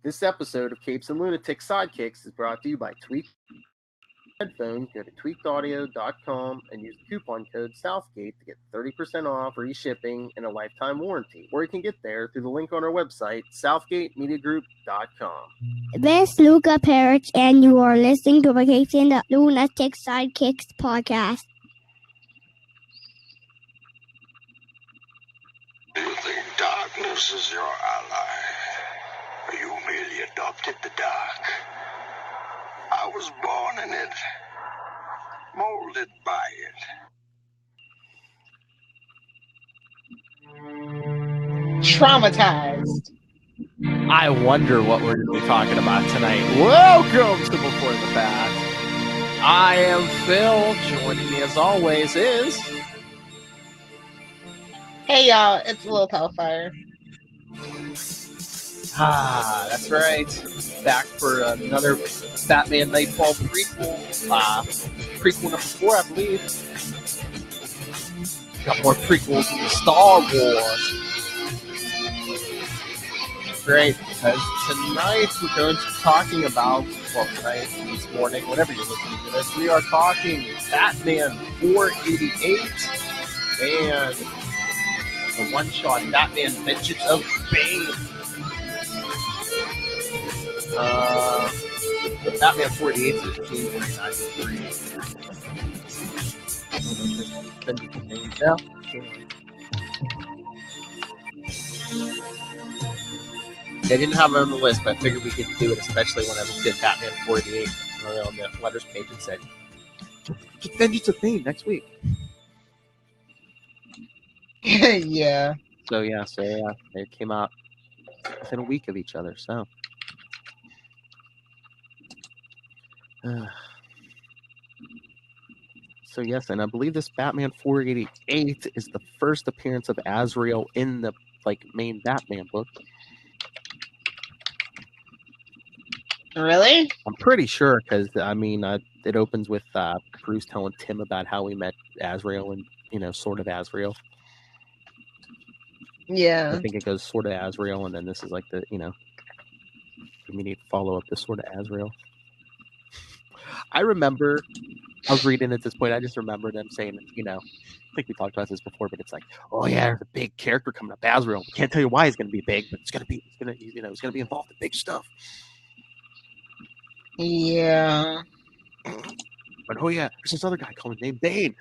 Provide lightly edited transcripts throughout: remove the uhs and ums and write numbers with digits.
This episode of Capes and Lunatics Sidekicks is brought to you by Tweak Headphones. Go to tweakedaudio.com and use the coupon code Southgate to get 30% off, free shipping, and a lifetime warranty. Or you can get there through the link on our website, southgatemediagroup.com. This is Luca Parrish, and you are listening to the Capes and Lunatics Sidekicks Podcast. You think darkness is your ally? You merely adopted the dark. I was born in it, molded by it. Traumatized. I wonder what we're going to be talking about tonight. Welcome to Before the Fact. I am Phil. Joining me as always is... Hey y'all, it's Lil Hellfire. That's right. Back for another Batman Knightfall prequel. Prequel number 4, I believe. Got more prequels in the Star Wars. Great, because tonight we're going to be talking about, well, tonight, this morning, whatever you're listening to this, we are talking Batman 488 and the one-shot Batman Vengeance of Bane. The Batman 48 is January 93. Yeah. I didn't have it on the list, but I figured we could do it, especially when I did Batman 48 on the letters page and said, "Get Vengeance of Bane next week." Yeah. So they came out within a week of each other. So, yes, and I believe this Batman 488 is the first appearance of Azrael in the main Batman book. Really? I'm pretty sure because it opens with Bruce telling Tim about how he met Azrael and sort of Azrael. Yeah. I think it goes sort of Azrael, and then this is like the we need to follow up this sort of Azrael. I remember I was reading at this point. I just remember them saying, I think we talked about this before, but it's like, oh yeah, there's a big character coming up, Azrael. We can't tell you why he's going to be big, but he's going to be involved in big stuff. Yeah. But oh yeah, there's this other guy named Bane.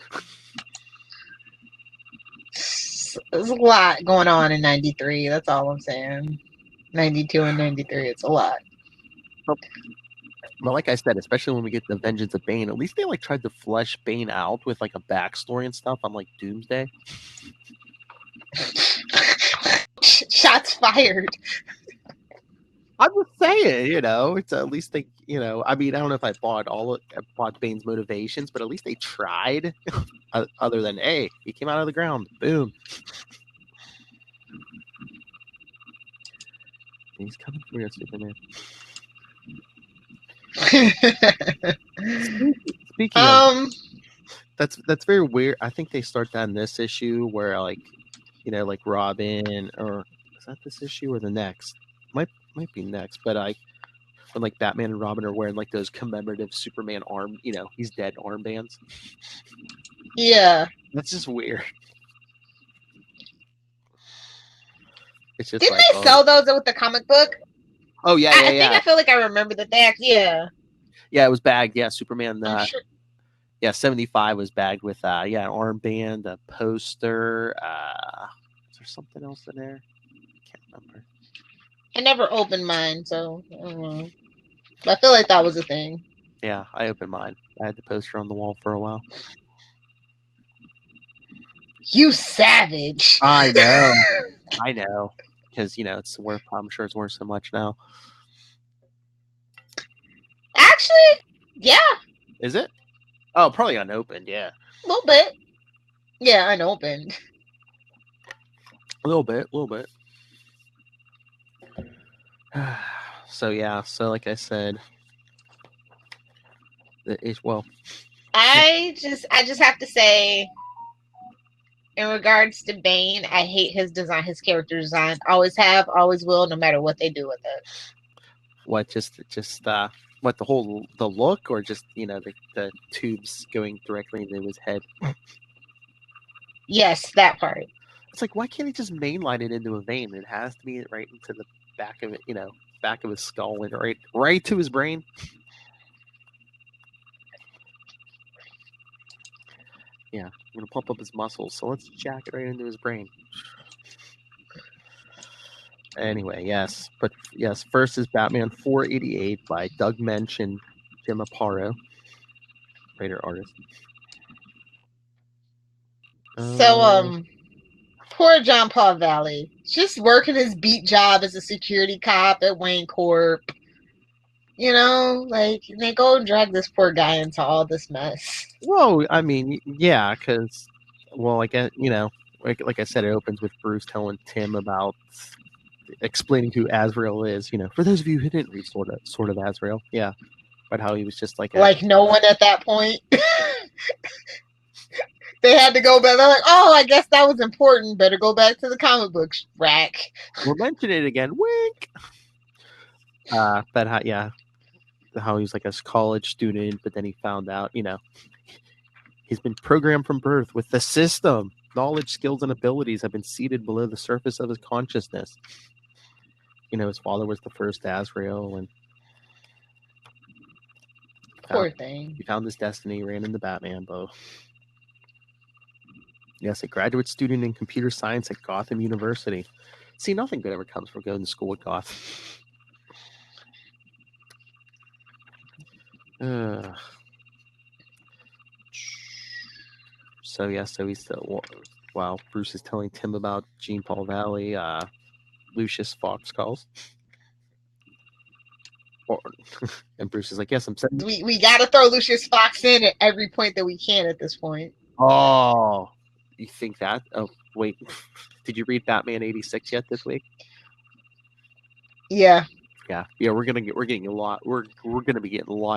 There's a lot going on in 93. That's all I'm saying. 92 and 93. It's a lot. Well, like I said, especially when we get the Vengeance of Bane, at least they tried to flesh Bane out with a backstory and stuff on Doomsday. Shots fired. I'm just saying, it's at least they, I don't know if I bought Bane's motivations, but at least they tried. Other than, hey, he came out of the ground, boom. He's coming for you, Superman. Speaking of, that's very weird. I think they start that in this issue where Robin, or is that this issue or the next? Might be next, but when Batman and Robin are wearing those commemorative Superman arm, he's dead armbands. Yeah, that's just weird. It's just didn't they sell those with the comic book? Oh yeah, I think I feel like I remember that they actually, yeah. Yeah, it was bagged. Yeah, Superman. Sure. Yeah, 75 was bagged with an armband, a poster. Is there something else in there? Can't remember. I never opened mine, so I don't know. But I feel like that was a thing. Yeah, I opened mine. I had the poster on the wall for a while. You savage! I know. I know. Because, it's worth, I'm sure it's worth so much now. Actually, yeah. Is it? Oh, probably unopened, yeah. A little bit. Yeah, unopened. A little bit. So, yeah. So, like I said, I just have to say, in regards to Bane, I hate his design, his character design. Always have, always will, no matter what they do with it. What just what the look, or just the tubes going directly into his head? Yes, that part. It's like, why can't he just mainline it into a vein? It has to be right into the back of it, back of his skull, and right to his brain. Yeah, I'm gonna pump up his muscles, so let's jack it right into his brain. Anyway, yes, first is Batman 488 by Doug Mensch and Jim Aparo, writer artist. So, poor John Paul Valley, just working his beat job as a security cop at Wayne Corp. They go and drag this poor guy into all this mess. Well, I mean, yeah, because, I guess, like I said, it opens with Bruce telling Tim about explaining who Azrael is. For those of you who didn't read sort of Azrael, yeah, but how he was just like no one at that point. They had to go back. They're like, oh, I guess that was important. Better go back to the comic book rack. We'll mention it again. Wink. But how he was like a college student, but then he found out, he's been programmed from birth with the system. Knowledge, skills, and abilities have been seated below the surface of his consciousness. His father was the first Azrael, and poor thing. He found his destiny, ran into Batman, though. Yes, a graduate student in computer science at Gotham University. See, nothing good ever comes from going to school at Gotham. So he's still, while Bruce is telling Tim about Jean Paul Valley, Lucius Fox calls. And Bruce is like, yes, I'm sending. We got to throw Lucius Fox in at every point that we can at this point. Oh, you think that? Oh, wait. Did you read Batman 86 yet this week? Yeah. Yeah. We're gonna be getting a lot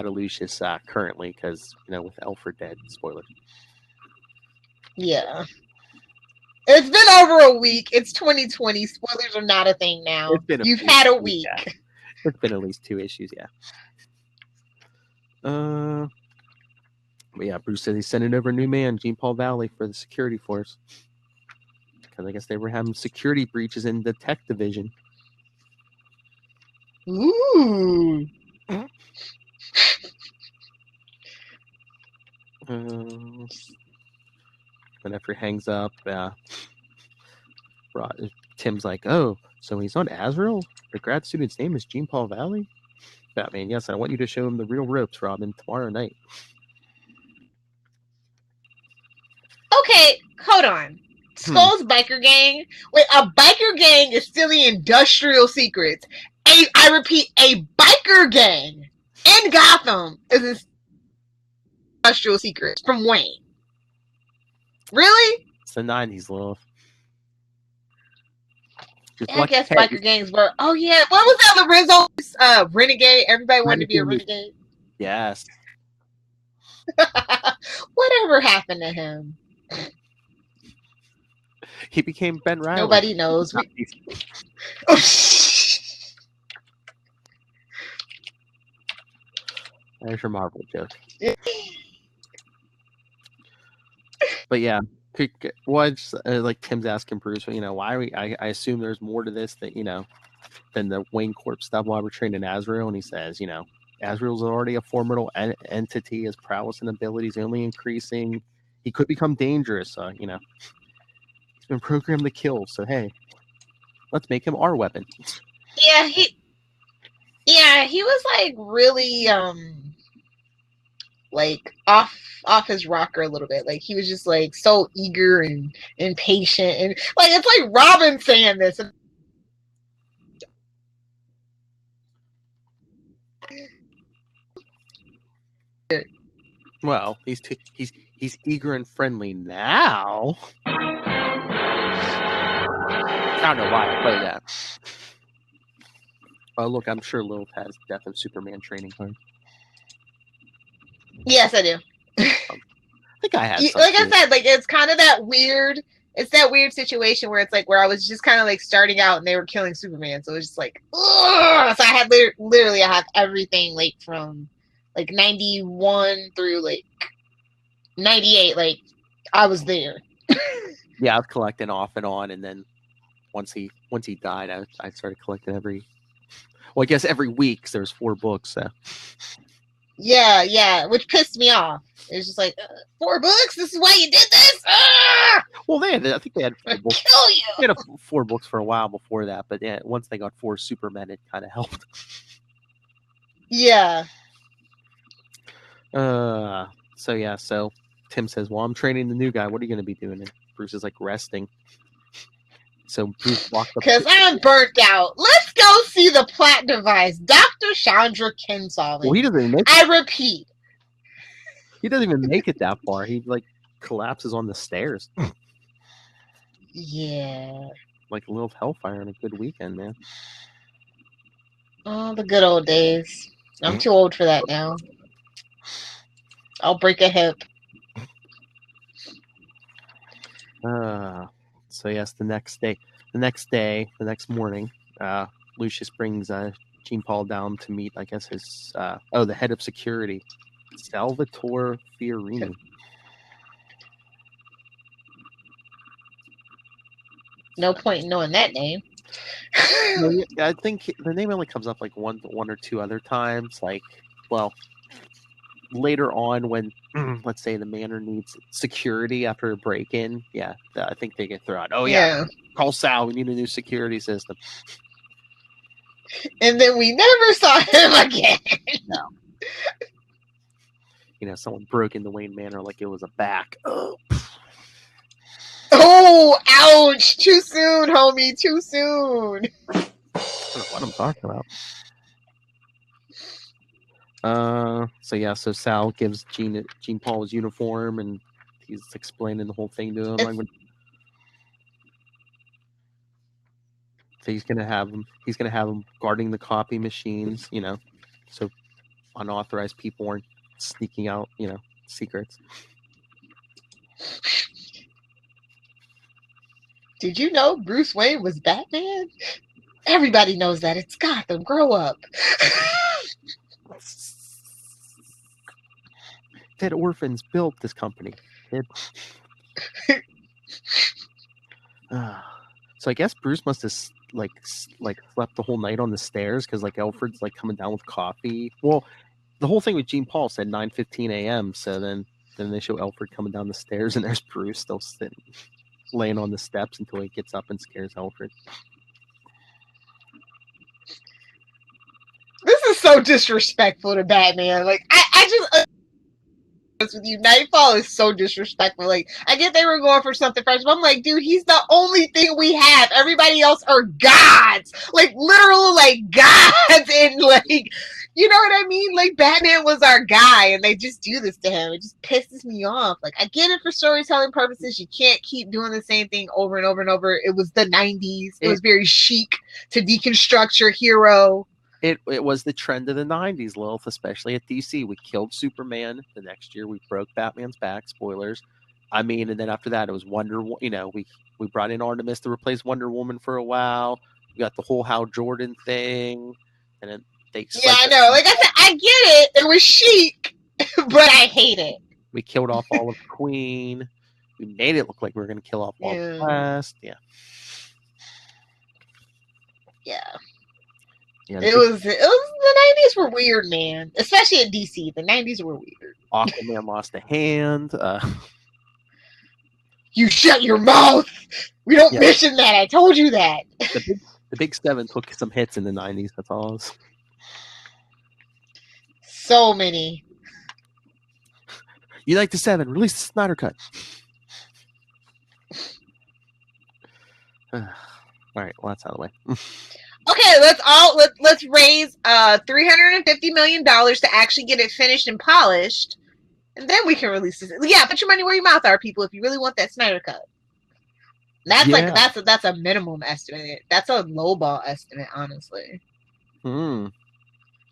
of Lucius currently because with Alfred dead. Spoilers. Yeah. It's been over a week. It's 2020. Spoilers are not a thing now. You've had a week. Yeah. It's been at least 2 issues, yeah. But yeah, Bruce says he's sending over a new man, Jean Paul Valley, for the security force. Because I guess they were having security breaches in the tech division. Ooh. And after he hangs up, Tim's like, oh, so he's on Azrael? The grad student's name is Jean Paul Valley? Batman, yes, I want you to show him the real ropes, Robin, tomorrow night. Okay, hold on. Skull's biker gang? Wait, a biker gang is stealing industrial secrets. I repeat, a biker gang in Gotham is industrial secrets from Wayne. Really? It's the 90s, Lil. I guess biker gangs were. Oh yeah, what was that? Lorenzo's renegade. Everybody wanted to be a renegade. Yes. Whatever happened to him? He became Ben Riley. Nobody knows. There's your Marvel joke. But yeah. What's like Tim's asking Bruce, why are we? I assume there's more to this than the Wayne Corp stuff while we're training Azrael, and he says, Azrael's already a formidable entity. His prowess and abilities only increasing. He could become dangerous. He's been programmed to kill. So hey, let's make him our weapon. Yeah, he was like really like off his rocker a little bit. Like he was just like so eager and impatient, and like it's like Robin saying this. Well, he's eager and friendly now. I don't know why I play that. Oh, look, I'm sure Lilith has Death of Superman training card. Yes, I do. I think I had. Like I said, like it's kind of that weird it's that weird situation where it's like where I was just kind of like starting out and they were killing Superman, so it was just like, ugh! So I had literally I have everything like from like 91 through like 98. Like I was there. Yeah, I've collected off and on, and then once he died, I started collecting every week. 'Cause there's 4 books. So. Yeah, which pissed me off. It was just like 4 books. This is why you did this. Ah! Well, I think they had 4 books. Kill you. They had 4 books for a while before that, but yeah, once they got 4 Supermen, it kind of helped. Yeah. So Tim says, "Well, I'm training the new guy. What are you going to be doing?" And Bruce is like resting. So Bruce walked up. Because I'm burnt out. Let's go see the plot device, Dr. Chandra Kinsolving. Well, he doesn't even make it. I repeat. He doesn't even make it that far. He like collapses on the stairs. Yeah. Like a little hellfire on a good weekend, man. Oh, the good old days. I'm too old for that now. I'll break a hip. So yes, the next morning, Lucius brings Jean Paul down to meet, I guess, his the head of security, Salvatore Fiorini. No point in knowing that name. I think the name only comes up like one or two other times. Like, well, later on when, let's say, the manor needs security after a break-in, I think they get thrown out. Oh yeah, call Sal. We need a new security system. And then we never saw him again. No. Someone broke into Wayne Manor like it was a back. Oh, ouch! Too soon, homie. Too soon. I don't know what I'm talking about. So Sal gives Jean Paul his uniform, and he's explaining the whole thing to him. So he's gonna have him guarding the copy machines, so unauthorized people aren't sneaking out, secrets. Did you know Bruce Wayne was Batman? Everybody knows that. It's Gotham. Grow up. Dead orphans built this company. So I guess Bruce must have like slept the whole night on the stairs because like Alfred's like coming down with coffee. Well, the whole thing with Jean Paul said 9:15 a.m. So then they show Alfred coming down the stairs, and there's Bruce still sitting, laying on the steps until he gets up and scares Alfred. This is so disrespectful to Batman. Like, I just with you, Knightfall is so disrespectful. Like, I get they were going for something fresh, but I'm like, dude, he's the only thing we have. Everybody else are gods, like literal, like gods, and like, you know what I mean? Like, Batman was our guy, and they just do this to him. It just pisses me off. Like, I get it for storytelling purposes. You can't keep doing the same thing over and over and over. It was the 90s. It was very chic to deconstruct your hero. It was the trend of the 90s, Lilith, especially at DC. We killed Superman. The next year, we broke Batman's back. Spoilers. I mean, and then after that, it was Wonder Woman. We brought in Artemis to replace Wonder Woman for a while. We got the whole Hal Jordan thing. And then they... Yeah, I know. Like I said, I get it. It was chic, but I hate it. We killed off all of Queen. We made it look like we were going to kill off all the West. Yeah. Yeah, it was the 90s were weird, man. Especially at DC. The 90s were weird. Aquaman lost a hand. You shut your mouth. We don't mention that. I told you that. The big seven took some hits in the 90s. That's all. So many. You like the seven? Release the Snyder Cut. All right. Well, that's out of the way. Okay, let's raise $350 million to actually get it finished and polished, and then we can release this. Yeah, put your money where your mouth are, people. If you really want that Snyder Cut, that's a minimum estimate. That's a lowball estimate, honestly.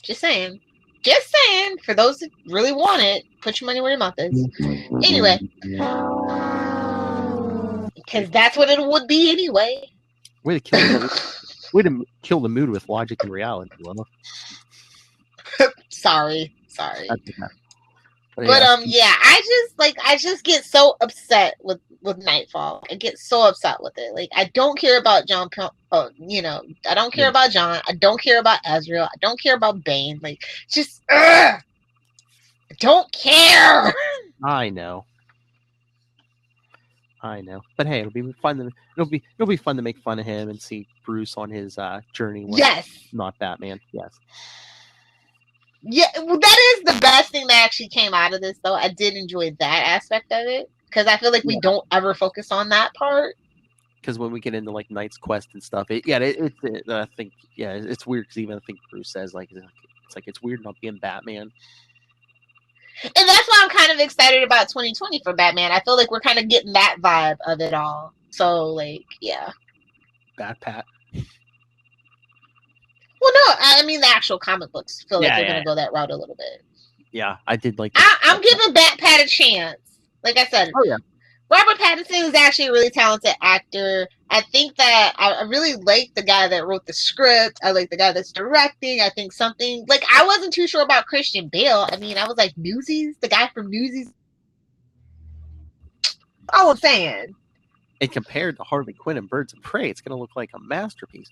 Just saying. For those that really want it, put your money where your mouth is. Anyway, Because that's what it would be anyway. Way to kill the mood with logic and reality, Wilma. Sorry. That's okay. But yeah, I just get so upset with Knightfall. I get so upset with it. Like, I don't care about John. I don't care about John. I don't care about Azrael. I don't care about Bane. Like, just I don't care. I know. But hey, it'll be fun to make fun of him and see Bruce on his journey. Yes. Not Batman. Yes. Yeah, well, that is the best thing that actually came out of this, though. I did enjoy that aspect of it because I feel like we don't ever focus on that part. Because when we get into like Knight's Quest and stuff, I think it's weird because even I think Bruce says it's weird not being Batman. And that's why I'm kind of excited about 2020 for Batman. I feel like we're kind of getting that vibe of it all. So, like, yeah. Bat Pat. Well, no, I mean the actual comic books feel like they're going to go that route a little bit. Yeah, I did like. I'm giving Bat Pat a chance. Like I said, Robert Pattinson is actually a really talented actor. I think that I really like the guy that wrote the script. I like the guy that's directing. I think I wasn't too sure about Christian Bale. I mean, I was like, Newsies, the guy from Newsies. All I'm saying. And compared to Harley Quinn and Birds of Prey, it's going to look like a masterpiece.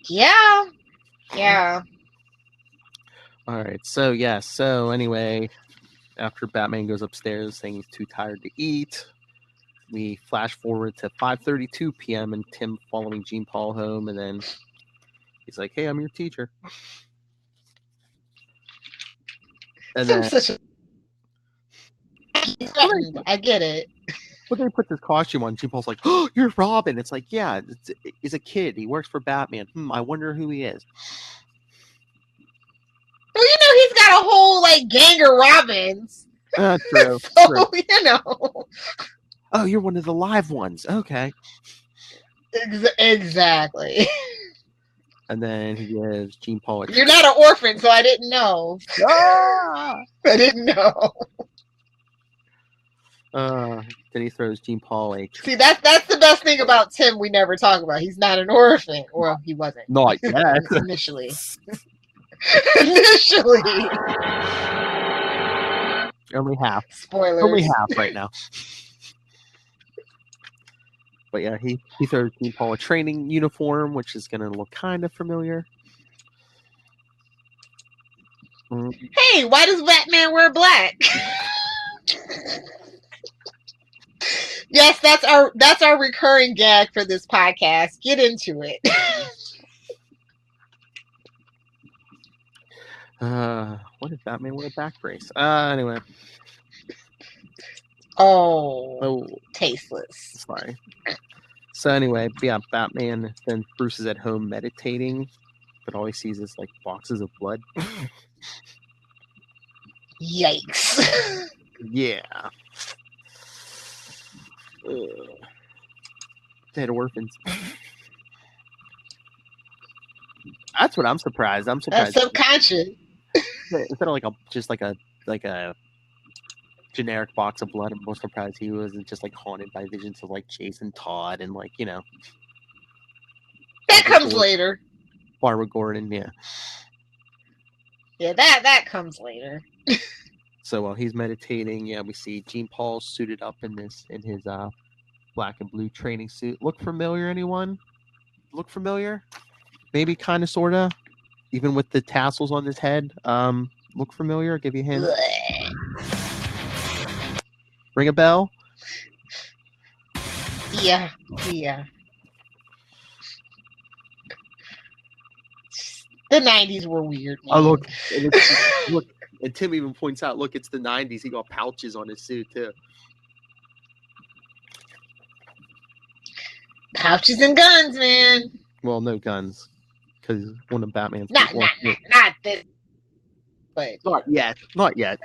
Yeah. All right. So anyway, after Batman goes upstairs saying he's too tired to eat, we flash forward to 5:32 p.m. and Tim following Jean Paul home, and then he's like, "Hey, I'm your teacher." And then I get it. But then he puts his costume on. Jean Paul's like, "Oh, you're Robin." It's like, yeah, he's a kid. He works for Batman. I wonder who he is. Well, he's got a whole gang of Robins. True. So, true. Oh, you're one of the live ones. Okay. Exactly. And then he gives Jean Paul You're not an orphan, so I didn't know. I didn't know. Then he throws Jean Paul a... See, that's the best thing about Tim we never talk about. He's not an orphan. Or he wasn't. Not yet. Initially. Only half. Spoilers. Only half right now. But yeah, he throws Jean Paul a training uniform, which is going to look kind of familiar. Hey, why does Batman wear black? Yes, that's our recurring gag for this podcast. Get into it. What did Batman wear a back brace? Anyway. Oh, tasteless. Sorry. So anyway, yeah, Batman, then Bruce is at home meditating, but all he sees is boxes of blood. Yikes. Yeah. Dead orphans. That's what I'm surprised. I'm surprised. That's subconscious. Instead of just like a generic box of blood, I'm more surprised he wasn't just haunted by visions of Jason Todd and that comes later. Barbara Gordon, yeah. Yeah, that comes later. So while he's meditating, yeah, we see Jean Paul suited up in his black and blue training suit. Look familiar, anyone? Look familiar? Maybe kind of sorta. Even with the tassels on his head. Look familiar? I'll give you a hint. Ring a bell? Yeah. The 90s were weird, man. Oh, look. And Tim even points out, look, it's the 90s. He got pouches on his suit, too. Pouches and guns, man. Well, no guns. Because one of Batman's... Not this. But... Not yet.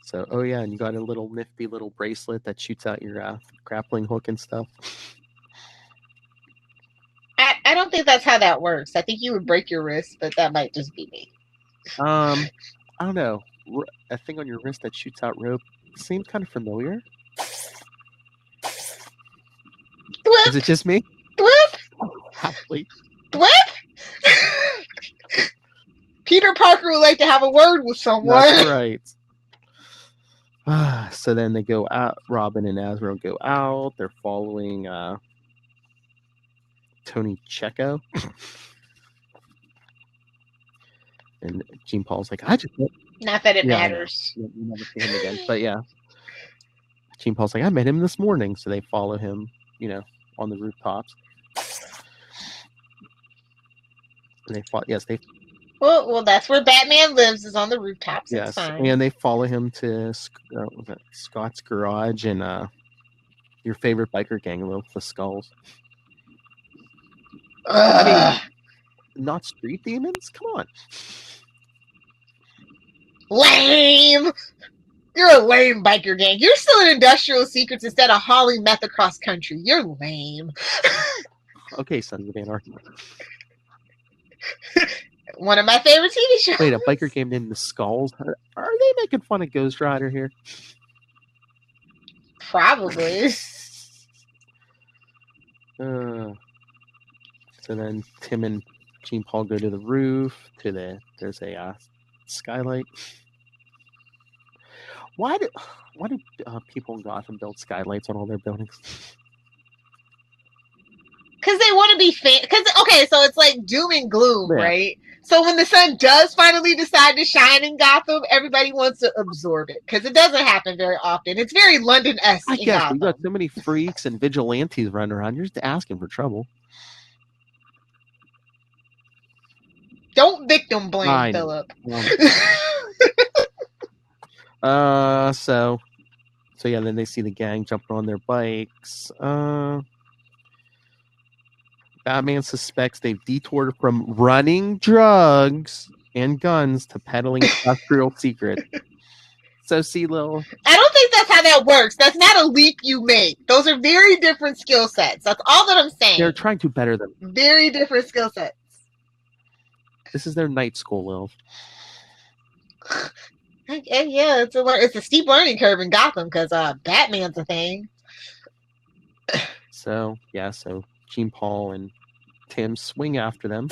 So, oh yeah, and you got a little nifty little bracelet that shoots out your grappling hook and stuff. I don't think that's how that works. I think you would break your wrist, but that might just be me. I don't know, a thing on your wrist that shoots out rope seems kind of familiar. Thwip, Is it just me? thwip, Probably. thwip. Peter Parker would like to have a word with someone. That's right. So then they go out. Robin and Azrael go out. They're following Tony Checo. And Jean Paul's like, I just... Not that it Yeah, I know. matters. You never see him again. But yeah. Jean Paul's like, I met him this morning. So they follow him, on the rooftops. And they fought. Yes, they... Well, that's where Batman lives, is on the rooftops. Yes, It's fine. and they follow him to Scott's garage and your favorite biker gang, the Skulls. I mean, not street demons? Come on. Lame! You're a lame biker gang. You're still in Industrial Secrets instead of hauling meth across country. You're lame. Okay, Sons of Anarchy. One of my favorite TV shows. Wait, a biker gang named the Skulls? Are they making fun of Ghost Rider here? Probably. So then Tim and Jean Paul go to the roof. There's a skylight. Why do people in Gotham build skylights on all their buildings? Because they want to be okay, so it's like doom and gloom, Yeah. right? So when the sun does finally decide to shine in Gotham, everybody wants to absorb it. Because it doesn't happen very often. It's very London-esque I in guess Gotham. we got so many freaks and vigilantes running around. You're just asking for trouble. Don't victim blame, I know. Philip. So yeah, then they see the gang jumping on their bikes. Batman suspects they've detoured from running drugs and guns to peddling industrial secrets. So see, Lil. I don't think that's how that works. That's not a leap you make. Those are very different skill sets. That's all that I'm saying. They're trying to better them. Very different skill sets. This is their night school, Lil. Yeah, it's a steep learning curve in Gotham because Batman's a thing. So Jean Paul and Tim swing after them.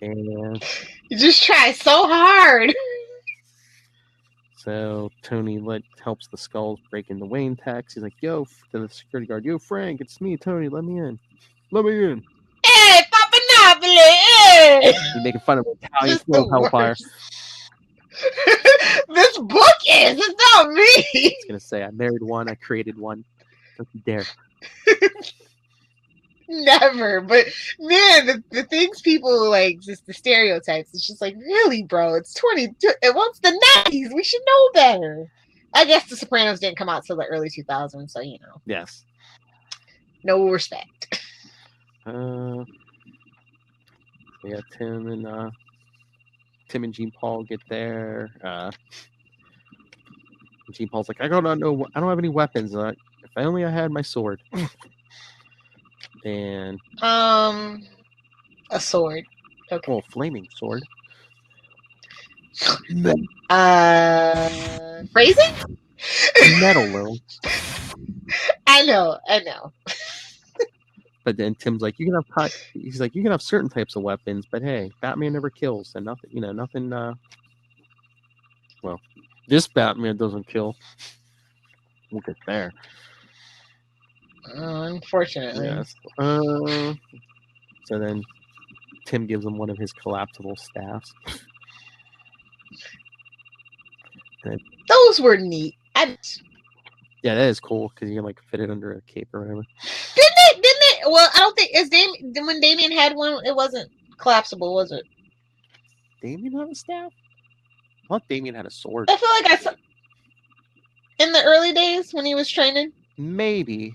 And You just try so hard. so Tony helps the Skulls break into Wayne Tax. He's like, yo, to the security guard, yo, Frank, it's me, Tony, let me in. Let me in. Hey, Papa Napoli, hey! He's making fun of Italian Just Smoke the Hellfire. worst. This book it's not me. I was going to say, I married one, I created one. Don't you dare. Never, but man, the things people like, just the stereotypes. It's just like, really, bro. It's 22. It was the 90s. We should know better. I guess The Sopranos didn't come out till the early 2000s, so Yes. no respect. Yeah, Tim and Jean Paul get there. Jean Paul's like, I don't have any weapons. If I only had my sword. And A sword. Okay. well, flaming sword. Phrasing? Metal, Lil. I know. But then Tim's like, you can have certain types of weapons, but hey, Batman never kills, and nothing. Well, this Batman doesn't kill. We'll get there. Unfortunately. Yes. So then Tim gives him one of his collapsible staffs. Those were neat. Yeah, that is cool because you can fit it under a cape or whatever. Didn't they? Well, I don't think when Damien had one, it wasn't collapsible, was it? Damien have a staff? I thought Damien had a sword. I feel like I saw in the early days when he was training. Maybe.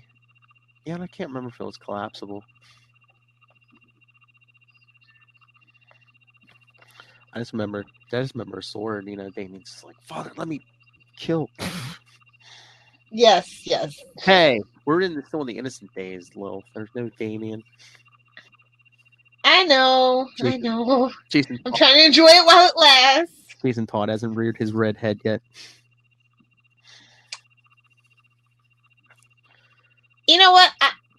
Yeah, I can't remember if it was collapsible. I just remember a sword. Damien's just like, Father, let me kill. Yes. Hey, we're still in the innocent days, Lil. There's no Damien. I know. Jason I'm trying to enjoy it while it lasts. Jason Todd hasn't reared his red head yet. You know what?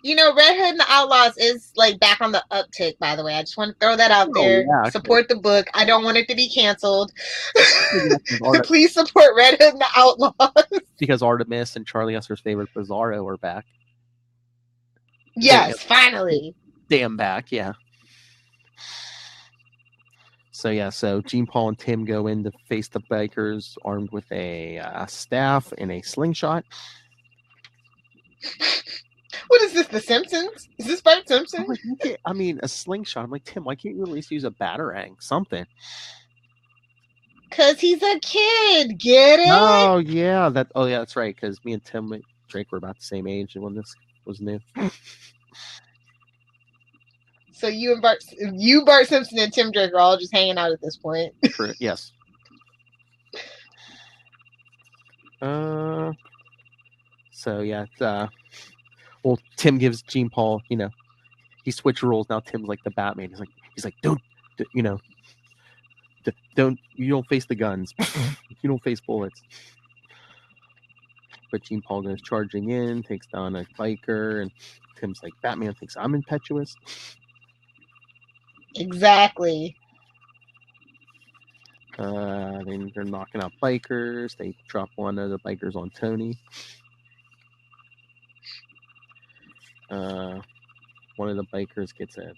Red Hood and the Outlaws is like back on the uptick, by the way. I just want to throw that out there. Yeah, support the book. I don't want it to be canceled. Please support Red Hood and the Outlaws. Because Artemis and Charlie Uster's favorite Bizarro are back. Yes, finally. Damn back, yeah. So Gene Paul and Tim go in to face the bikers armed with a staff and a slingshot. What is this, The Simpsons? Is this Bart Simpson? I mean, a slingshot. I'm like, Tim, why can't you at least use a batarang? Something. Because he's a kid. Get it? Oh, yeah. That's right. Because me and Tim Drake were about the same age when this was new. So Bart Simpson and Tim Drake are all just hanging out at this point. Yes. Well, Tim gives Gene Paul, he switched roles. Now Tim's like the Batman. He's like, don't you don't face the guns. You don't face bullets. But Gene Paul goes charging in, takes down a biker, and Tim's like, Batman thinks I'm impetuous. Exactly. Then they're knocking out bikers. They drop one of the bikers on Tony. One of the bikers gets a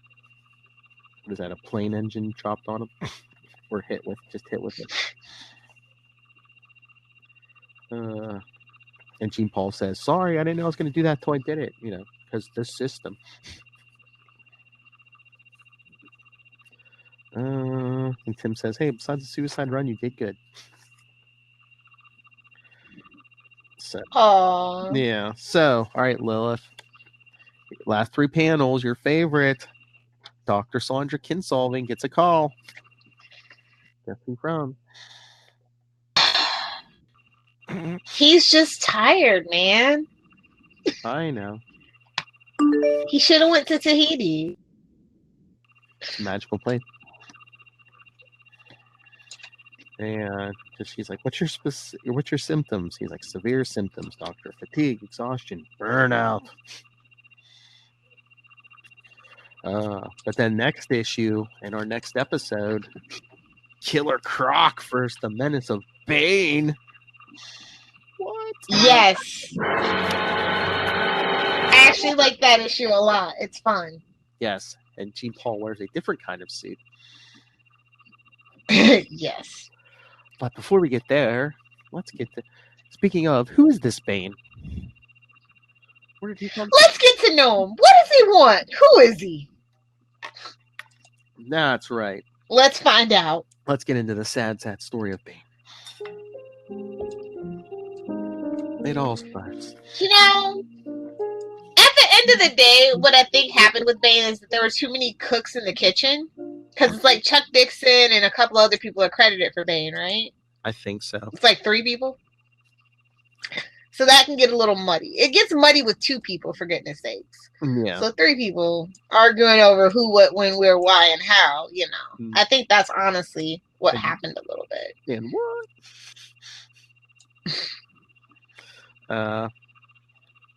plane engine chopped on him, or hit with it. And Gene Paul says, "Sorry, I didn't know I was going to do that till I did it. Because the system." And Tim says, "Hey, besides the suicide run, you did good." So, aww. Yeah. So, all right, Lilith. Last 3 panels, your favorite. Dr. Sandra Kinsolving gets a call. Guess who from? He's just tired, man. I know. He should have went to Tahiti. It's a magical place. And she's like, "What's your symptoms?" He's like, "Severe symptoms, doctor. Fatigue, exhaustion, burnout." But then next issue in our next episode, Killer Croc versus the Menace of Bane. What? Yes. I actually like that issue a lot. It's fun. Yes, and Gene Paul wears a different kind of suit. Yes. But before we get there, let's get to... Speaking of, who is this Bane? Where did he come from? Let's get to know him. What does he want? Who is he? That's right. Let's find out. Let's get into the sad, sad story of Bane. It all starts. At the end of the day, what I think happened with Bane is that there were too many cooks in the kitchen. Because it's like Chuck Dixon and a couple other people are credited for Bane, right? I think so. It's like 3 people. So that can get a little muddy. It gets muddy with 2 people, for goodness sakes. Yeah. So 3 people arguing over who, what, when, where, why, and how, I think that's honestly what happened a little bit. And what?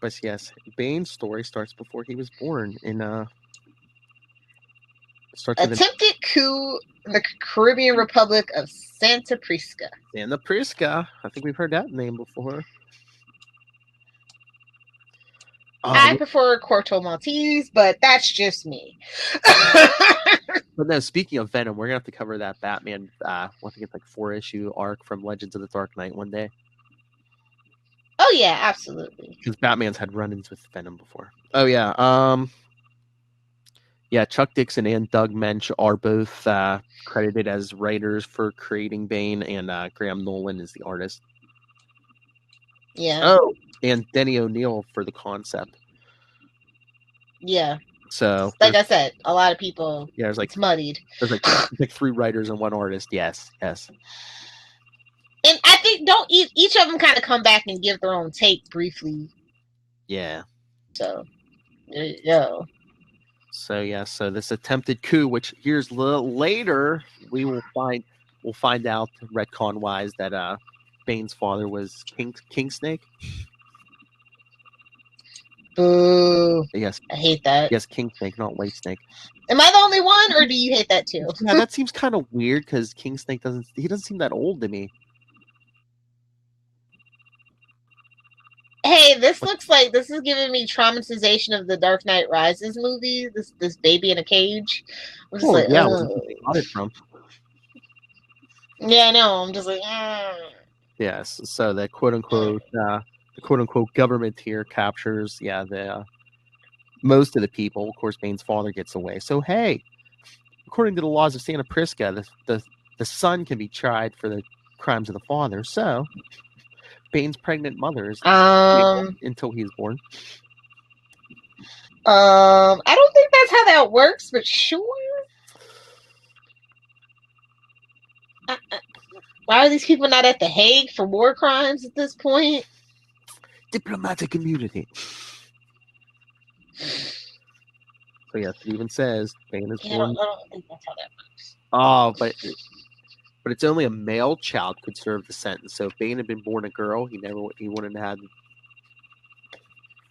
But yes, Bane's story starts before he was born Attempted coup in the Caribbean Republic of Santa Prisca. Santa Prisca. I think we've heard that name before. I prefer Corto Maltese, but that's just me. But no, speaking of Venom, we're going to have to cover that Batman, I think it's like 4-issue arc from Legends of the Dark Knight one day. Oh, yeah, absolutely. Because Batman's had run-ins with Venom before. Oh, yeah. Yeah, Chuck Dixon and Doug Mensch are both credited as writers for creating Bane, and Graham Nolan is the artist. Yeah. Oh, and Denny O'Neil for the concept. Yeah. So, like I said, a lot of people. Yeah, there's like it's muddied. There's like 3 writers and 1 artist. Yes. And I think each of them kind of come back and give their own take briefly. Yeah. So there you go. So this attempted coup, which here's a little later, we'll find out retcon wise that Bane's father was King Snake. Boo. Yes, I hate that. yes, King Snake, not White Snake. Am I the only one, or do you hate that too? Yeah, that seems kind of weird because King Snake doesn't seem that old to me. Hey, this looks like this is giving me traumatization of the Dark Knight Rises movie. This baby in a cage. I'm just like, yeah, ugh. where did they got it from? Yeah, I know. I'm just like, ugh. Yes, so the quote unquote government here captures the most of the people. Of course, Bane's father gets away. So hey, according to the laws of Santa Prisca, the son can be tried for the crimes of the father. So Bane's pregnant mother is until he's born. I don't think that's how that works, but sure. Why are these people not at the Hague for war crimes at this point? Diplomatic immunity. So yes, it even says Bane is born. I don't think that's how that works. Oh, but it's only a male child could serve the sentence. So if Bane had been born a girl, he wouldn't have had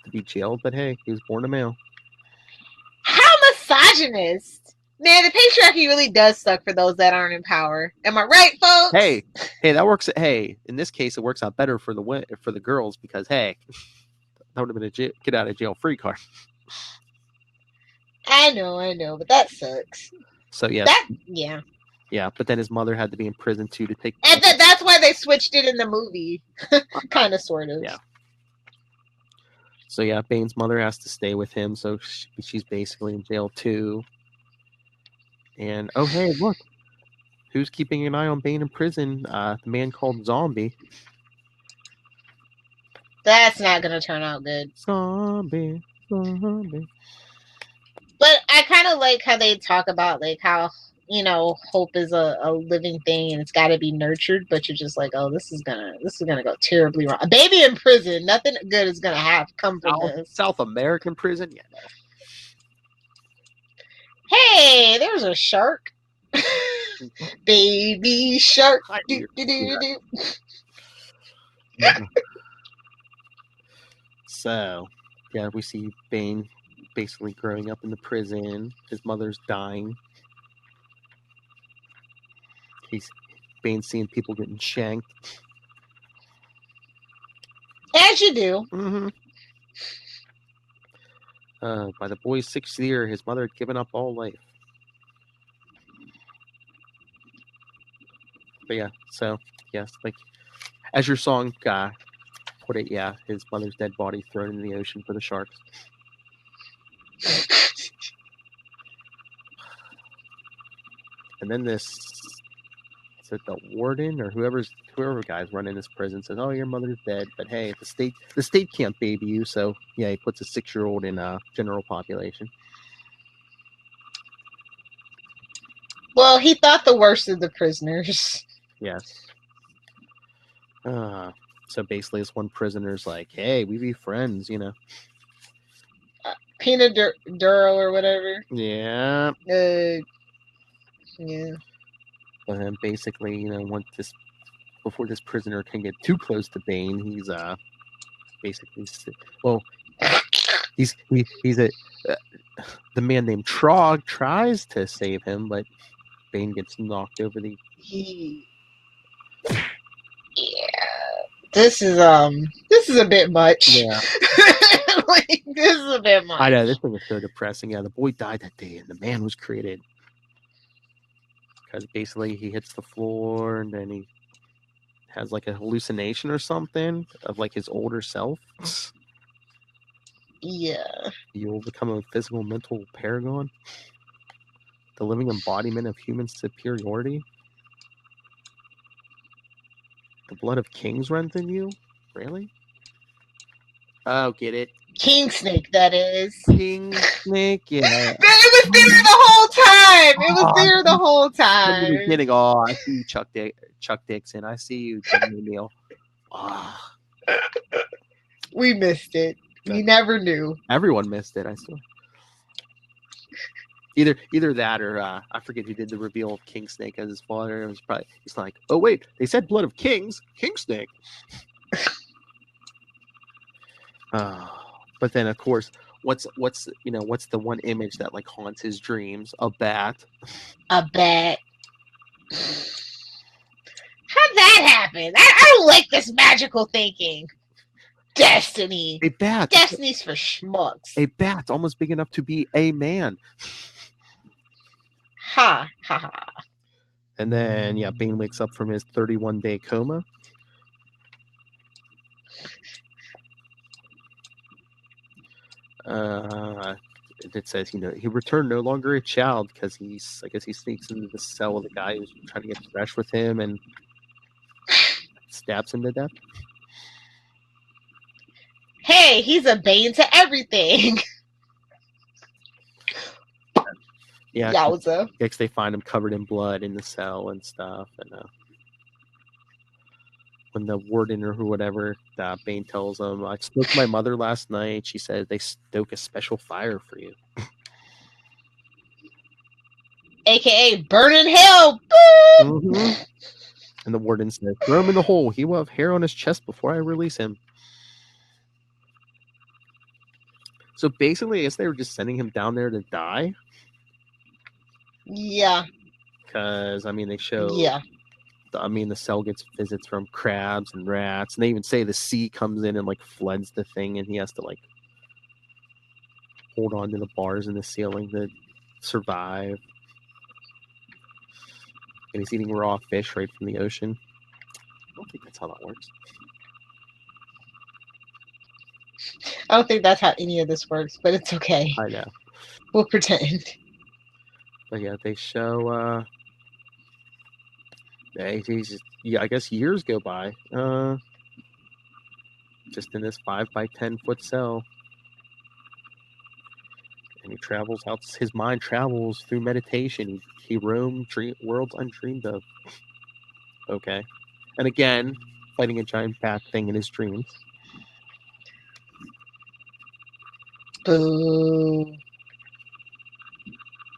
to be jailed. But hey, he was born a male. How misogynist! Man, the patriarchy really does suck for those that aren't in power. Am I right, folks? Hey, that works. Hey, in this case, it works out better for the girls because hey, that would have been a get out of jail free card. I know, but that sucks. So yeah, but then his mother had to be in prison too to take. And that's why they switched it in the movie, kind of, sort of. Yeah. So yeah, Bane's mother has to stay with him, so she's basically in jail too. And oh hey, look, who's keeping an eye on Bane in prison? The man called Zombie. That's not gonna turn out good. Zombie. But I kind of like how they talk about like how hope is a living thing and it's got to be nurtured. But you're just like, oh, this is gonna go terribly wrong. A baby in prison, nothing good is gonna come from this. South American prison, yeah. No. Hey, there's a shark. Baby shark. So, yeah, we see Bane basically growing up in the prison. His mother's dying. Bane's seeing people getting shanked. As you do. Mm-hmm. By the boy's 6th year, his mother had given up all life. But yeah, so yes, like as your song put it, yeah, his mother's dead body thrown in the ocean for the sharks. And then is it the warden or whoever guy's running this prison says, "Oh, your mother's dead, but hey, the state can't baby you." So yeah, he puts a 6-year-old in general population. Well, he thought the worst of the prisoners. Yes. So basically, this one prisoner's like, "Hey, we be friends," Peanut Duro or whatever. Yeah. Yeah. And basically, before this prisoner can get too close to Bane, he's basically the man named Trog tries to save him, but Bane gets knocked over the. This is a bit much. Yeah. This is a bit much. I know, this thing is so depressing. Yeah, the boy died that day, and the man was created. Because basically he hits the floor, and then he has like a hallucination or something of like his older self. Yeah. You'll become a physical mental paragon. The living embodiment of human superiority. The blood of kings runs in you? Really? Oh, get it? King Snake, that is. King Snake, yeah. It was there the whole time. It was there the whole time. In the beginning, I see you, Chuck Dixon. I see you, Jimmy Neal. We missed it. We never knew. Everyone missed it, I swear. Either that or I forget who did the reveal of King Snake as his father. It was probably he's like, oh wait, they said blood of kings, King Snake. But then of course, what's the one image that like haunts his dreams? A bat. A bat. How'd that happen? I don't like this magical thinking. Destiny. A bat. Destiny's for schmucks. A bat almost big enough to be a man. Ha ha ha. And then Bane wakes up from his 31-day coma. It says, he returned no longer a child because he sneaks into the cell of the guy who's trying to get fresh with him and stabs him to death. Hey, he's a Bane to everything. Yeah, Yowza. Next they find him covered in blood in the cell and stuff. And when the warden or whatever, Bane tells him, I spoke to my mother last night. She said they stoke a special fire for you. AKA burn in hell. Mm-hmm. And the warden says, throw him in the hole. He will have hair on his chest before I release him. So basically, I guess they were just sending him down there to die. Yeah. Because, they show... Yeah. The cell gets visits from crabs and rats. And they even say the sea comes in and, floods the thing. And he has to, hold on to the bars in the ceiling to survive. And he's eating raw fish right from the ocean. I don't think that's how that works. I don't think that's how any of this works, but it's okay. I know. We'll pretend. But yeah, they show I guess years go by. Just in this 5x10 foot cell. And he travels out, his mind travels through meditation. He roamed worlds undreamed of. Okay. And again, fighting a giant bat thing in his dreams. Boo.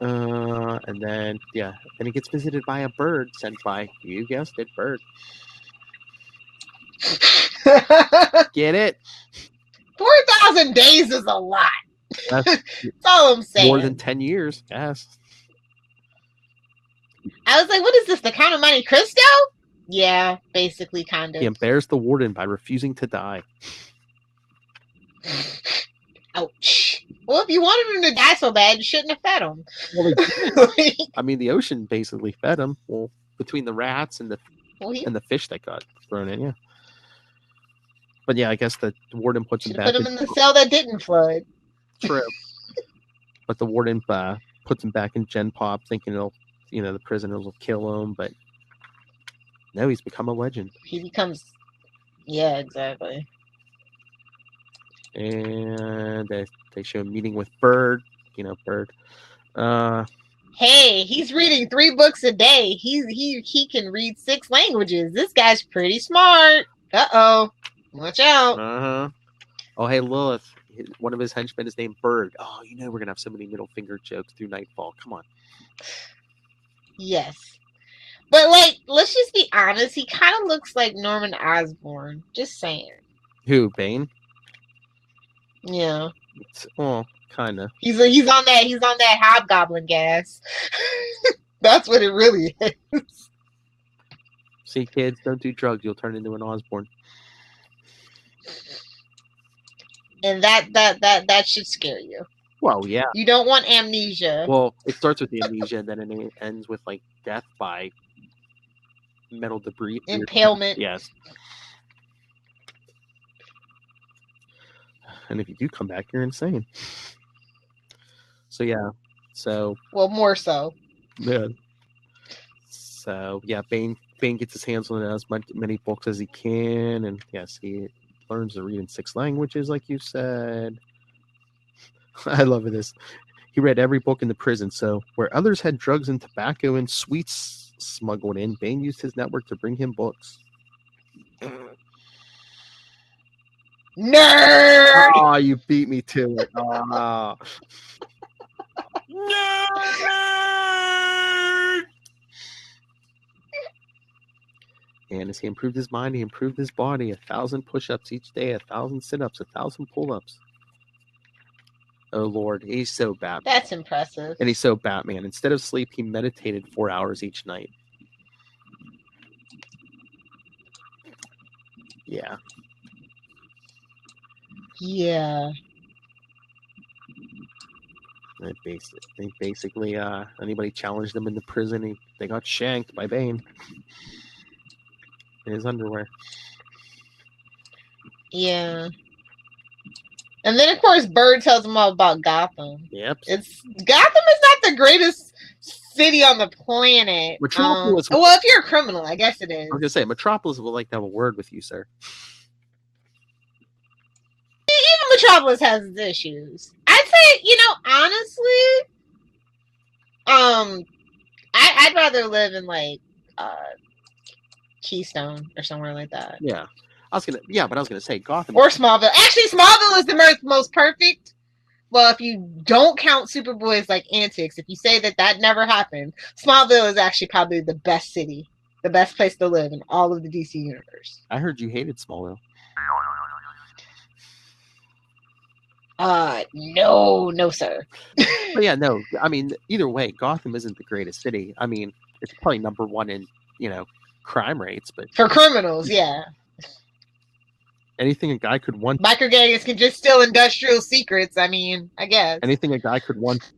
And then he gets visited by a bird sent by, you guessed it, bird. Get it? 4,000 days is a lot. That's all I'm saying. More than 10 years, yes. I was like, what is this, the Count of Monte Cristo? Yeah, basically, kind of. He embarrassed the warden by refusing to die. Ouch. Well, if you wanted him to die so bad, you shouldn't have fed him. Well, the ocean basically fed him. Well, between the rats and the fish that got thrown in, yeah. But yeah, I guess the warden puts him back. Put him in the cell that didn't flood. True. But the warden puts him back in Gen Pop, thinking the prisoners will kill him. But no, he's become a legend. He becomes, yeah, exactly. And they show a meeting with Bird. Bird. Hey, he's reading 3 books a day. He can read 6 languages. This guy's pretty smart. Uh-oh. Watch out. Uh-huh. Oh, hey, Lilith. One of his henchmen is named Bird. Oh, we're going to have so many middle finger jokes through Knightfall. Come on. Yes. But, let's just be honest. He kind of looks like Norman Osborn. Just saying. Who, Bane? Yeah. Well, kind of. He's on that hobgoblin gas. That's what it really is. See, kids, don't do drugs. You'll turn into an Osborn. And that should scare you. Well, yeah. You don't want amnesia. Well, it starts with the amnesia, and then it ends with death by metal debris. Impalement. Yes. And if you do come back, you're insane. So yeah. Well, more so. Yeah. So yeah, Bane gets his hands on as many books as he can, and yes, he learns to read in 6 languages, like you said. I love this. He read every book in the prison. So where others had drugs and tobacco and sweets smuggled in, Bane used his network to bring him books. Nerd! Oh, you beat me to it. Oh. And as he improved his mind, he improved his body. 1,000 push-ups each day, 1,000 sit-ups, 1,000 pull-ups. Oh, Lord, he's so Batman. That's impressive. And he's so Batman. Instead of sleep, he meditated 4 hours each night. Yeah. Yeah. They basically, anybody challenged them in the prison, they got shanked by Bane. In his underwear. Yeah. And then, of course, Bird tells them all about Gotham. Yep. Gotham is not the greatest city on the planet. Metropolis. Well, if you're a criminal, I guess it is. I was gonna say Metropolis would like to have a word with you, sir. Even Metropolis has its issues. I'd say, honestly, I'd rather live in like Keystone or somewhere like that. Yeah. But I was gonna say Gotham or Smallville. Actually, Smallville is the most perfect. Well, if you don't count Superboy's like antics, if you say that never happened, Smallville is actually probably the best city, the best place to live in all of the DC universe. I heard you hated Smallville. No, sir. But yeah, no. I mean, either way, Gotham isn't the greatest city. I mean, it's probably number one in crime rates, but for criminals, yeah. Anything a guy could want. Biker gangs can just steal industrial secrets. I mean, I guess. Anything a guy could want.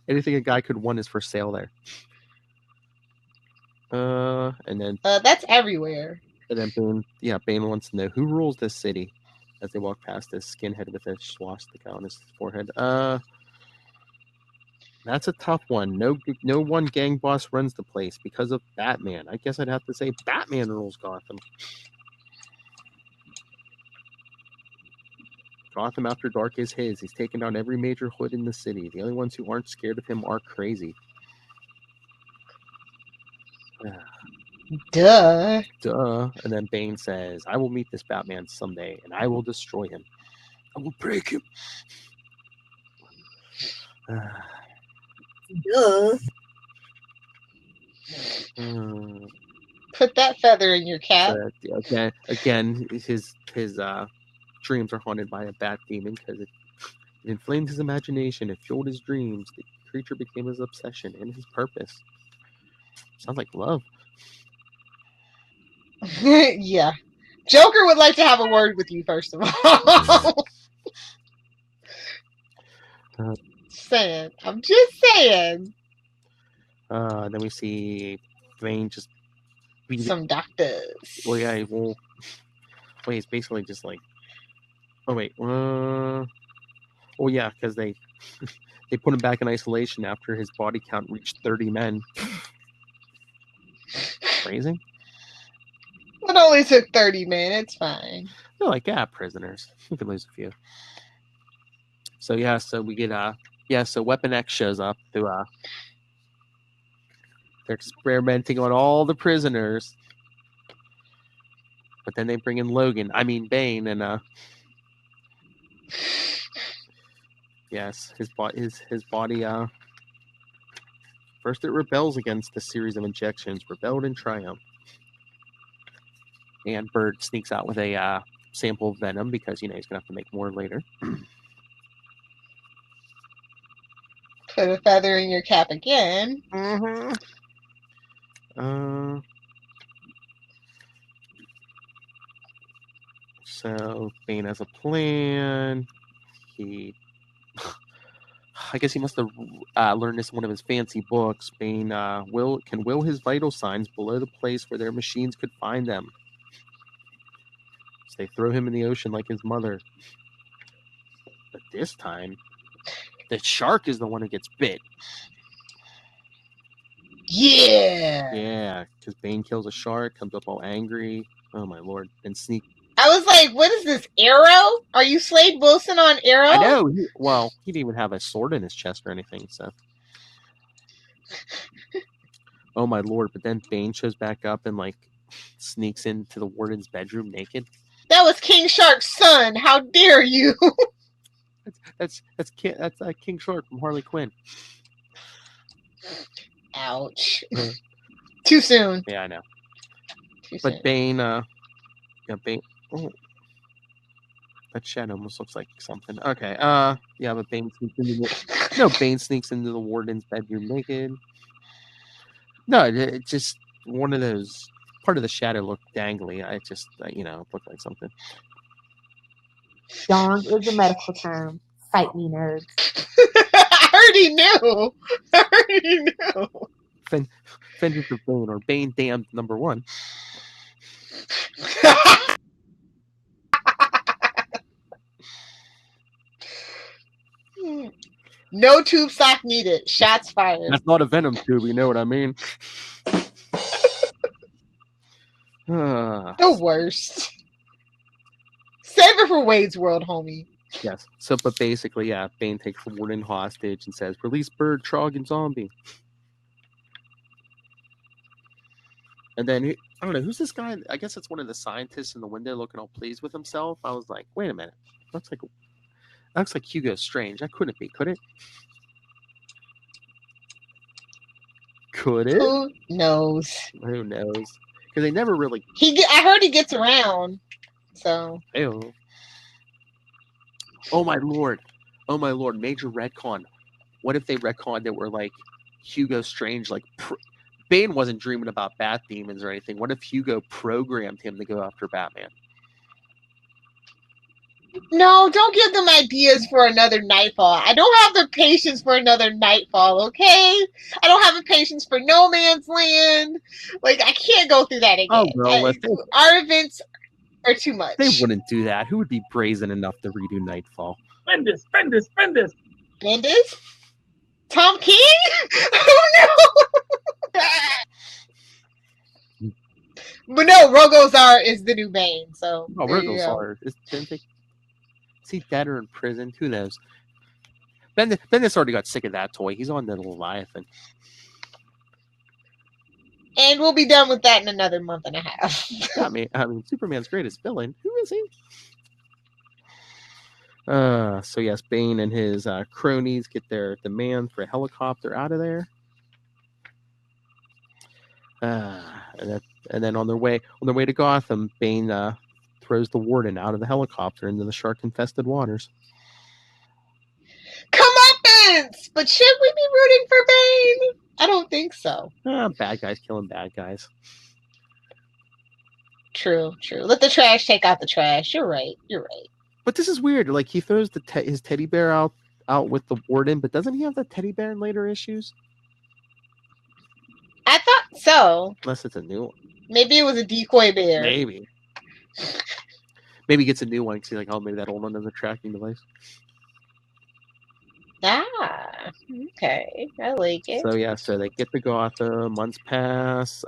Anything a guy could want is for sale there. And then. That's everywhere. And then Bane wants to know who rules this city. As they walk past this skinhead with a swastika on his forehead. That's a tough one. No one gang boss runs the place because of Batman. I guess I'd have to say Batman rules Gotham. Gotham After Dark is his. He's taken down every major hood in the city. The only ones who aren't scared of him are crazy. Duh. And then Bane says, I will meet this Batman someday, and I will destroy him. I will break him. Duh. Put that feather in your cap. Again, his dreams are haunted by a bat demon because it inflamed his imagination. It fueled his dreams. The creature became his obsession and his purpose. Sounds like love. Yeah. Joker would like to have a word with you, first of all. I'm just saying. Then we see Bane just beating some doctors. Well, yeah, he's basically just like, because they put him back in isolation after his body count reached 30 men. Crazy. It only took 30 men. It's fine. They're like, prisoners. We could lose a few. So we get so Weapon X shows up to they're experimenting on all the prisoners. But then they bring in Bane, and his body first it rebels against the series of injections, rebelled in triumph. And Bird sneaks out with a sample of venom because he's gonna have to make more later. Put a feather in your cap again. Mm-hmm. So Bane has a plan. I guess he must have learned this in one of his fancy books. Bane can will his vital signs below the place where their machines could find them. So they throw him in the ocean like his mother. But this time, the shark is the one who gets bit. Yeah. Yeah, because Bane kills a shark, comes up all angry. Oh my lord! And sneak. I was like, what is this, Arrow? Are you Slade Wilson on Arrow? I know. He didn't even have a sword in his chest or anything, so. Oh my lord, but then Bane shows back up and sneaks into the warden's bedroom naked. That was King Shark's son. How dare you? That's King Shark from Harley Quinn. Ouch. Too soon. Yeah, I know. Too But soon. Bane, Bane. Oh, that shed almost looks like something. Okay. Yeah, but Bane sneaks Bane sneaks into the warden's bedroom naked. No, it's just one of those. Part of the shadow looked dangly. I just, it looked like something. Dong is a medical term. Fight me, nerds. I already knew. Vengeance of Bane, or Bane Damned #1. No tube sock needed. Shots fired. That's not a venom tube, you know what I mean? The worst. Save it for Wade's World, homie. Yes. So, but basically, yeah, Bane takes the warden hostage and says, "Release Bird, Trog, and Zombie." And then, I don't know, who's this guy? I guess it's one of the scientists in the window looking all pleased with himself. I was like, wait a minute. Looks like Hugo Strange. That couldn't be, could it? Could it? Who knows? Who knows? Because they never really... I heard he gets around, so... Ew. Oh my lord. Major retcon. What if they retconned it where, like, Hugo Strange, like... Bane wasn't dreaming about bat demons or anything. What if Hugo programmed him to go after Batman? No, don't give them ideas for another Knightfall. I don't have the patience for another Knightfall, okay? I don't have the patience for No Man's Land. Like, I can't go through that again. Oh, well, our events are too much. They wouldn't do that. Who would be brazen enough to redo Knightfall? Bendis. Bendis? Tom King? Oh, no! But no, Rogozar is the new Bane, so... Oh, Rogozar. Is he dead or in prison? Who knows? Bendis already got sick of that toy. He's on the Leviathan. And we'll be done with that in another month and a half. I mean, Superman's greatest villain. Who is he? So yes, Bane and his cronies get their demand for a helicopter out of there. And then on their way to Gotham, Bane throws the warden out of the helicopter into the shark-infested waters. Comeuppance! But should we be rooting for Bane? I don't think so. Bad guys killing bad guys. True. Let the trash take out the trash. You're right. But this is weird. Like, he throws his teddy bear out with the warden, but doesn't he have the teddy bear in later issues? I thought so. Unless it's a new one. Maybe it was a decoy bear. Maybe he gets a new one because he's like, oh, maybe that old one has a tracking device. Ah, okay. I like it. So they get to Gotham. Months pass.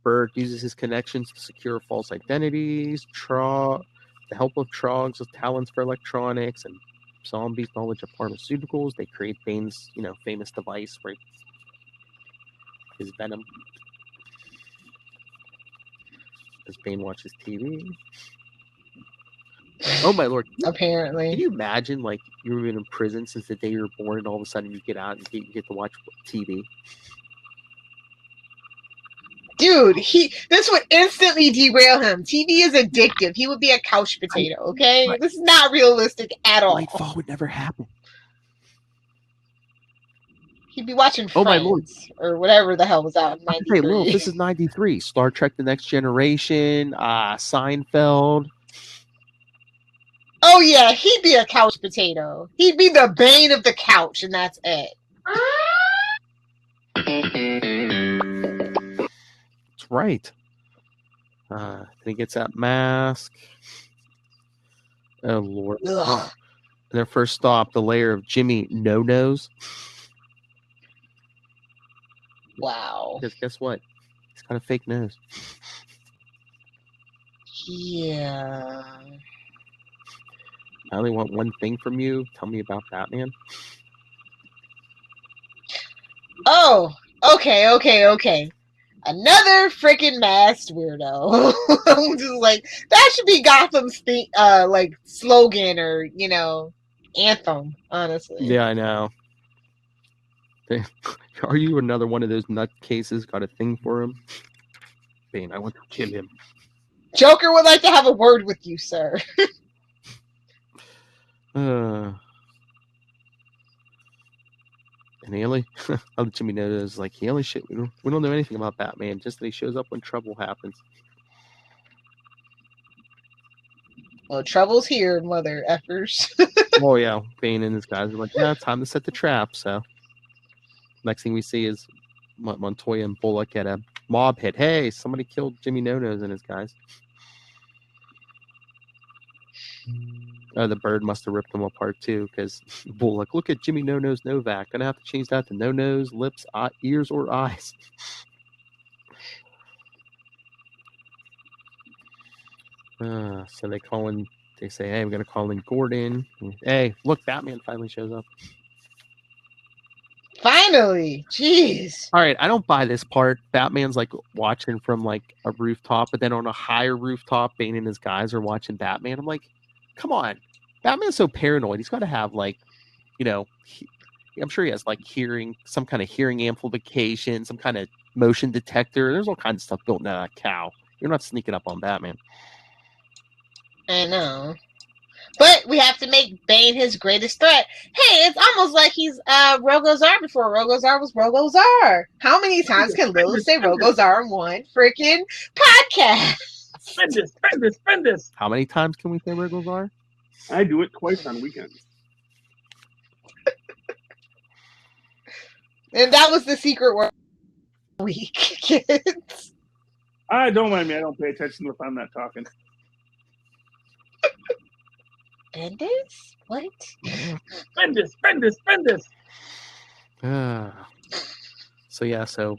Bird uses his connections to secure false identities. The help of Trogs with talents for electronics and Zombie's knowledge of pharmaceuticals. They create Bane's, famous device where his venom. As Bane watches TV. Oh my lord! Apparently, can you imagine, like, you've been in prison since the day you were born, and all of a sudden you get out and you get to watch TV? Dude, this would instantly derail him. TV is addictive. He would be a couch potato. Okay, this is not realistic at all. Nightfall would never happen. He'd be watching Friends, oh my lord, or whatever the hell was out in '93. Hey, Lil, this is '93. Star Trek: The Next Generation, Seinfeld. Oh yeah, he'd be a couch potato. He'd be the Bane of the couch, and that's it. That's right. Then he gets that mask. Oh lord. Ugh. And their first stop, the lair of Jimmy No-Nos. Wow. Because guess what? He's got a fake nose. Yeah. I only want one thing from you. Tell me about Batman. Oh, okay. Another freaking masked weirdo. I'm just like, that should be Gotham's slogan, or anthem, honestly. Yeah, I know. Are you another one of those nutcases? Got a thing for him? Bane, I want to kill him. Joker would like to have a word with you, sir. And he only, I'll let Jimmy know is like, he only shit. We don't know anything about Batman, just that he shows up when trouble happens. Well, trouble's here, mother effers. Oh yeah, Bane and his guys are like, yeah, time to set the trap. So next thing we see is Montoya and Bullock at a mob hit. Hey, somebody killed Jimmy No-Nos and his guys. The bird must have ripped them apart too, because Bullock, look at Jimmy No-Nos Novak. Gonna have to change that to no-nose, lips, ears, or eyes. So they call in. They say, "Hey, we're gonna call in Gordon." Hey, look, Batman finally shows up. Finally, jeez. All right, I don't buy this part. Batman's like watching from like a rooftop, but then on a higher rooftop, Bane and his guys are watching Batman. I'm like, come on, Batman's so paranoid. He's got to have like, I'm sure he has like some kind of hearing amplification, some kind of motion detector. There's all kinds of stuff built into that cow. You're not sneaking up on Batman. I know. But we have to make Bane his greatest threat. Hey, it's almost like he's Rogozar before Rogozar was Rogozar. How many times can Lil say Rogozar in one freaking podcast? Spend this. How many times can we say Rogozar? I do it twice on weekends. And that was the secret word week, kids. Don't mind me. I don't pay attention if I'm not talking. Bendis? What? Spend this. So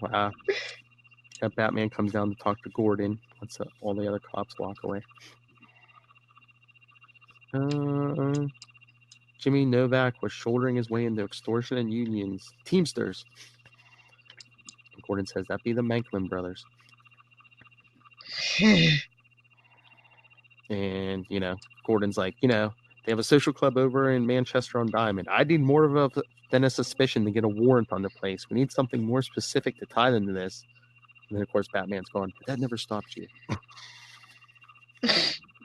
Batman comes down to talk to Gordon. Once all the other cops walk away. Jimmy Novak was shouldering his way into extortion and unions. Teamsters. And Gordon says that be the Manklin brothers. And, Gordon's like, they have a social club over in Manchester on Diamond. I need more than a suspicion to get a warrant on the place. We need something more specific to tie them to this. And then, of course, Batman's going, but that never stopped you.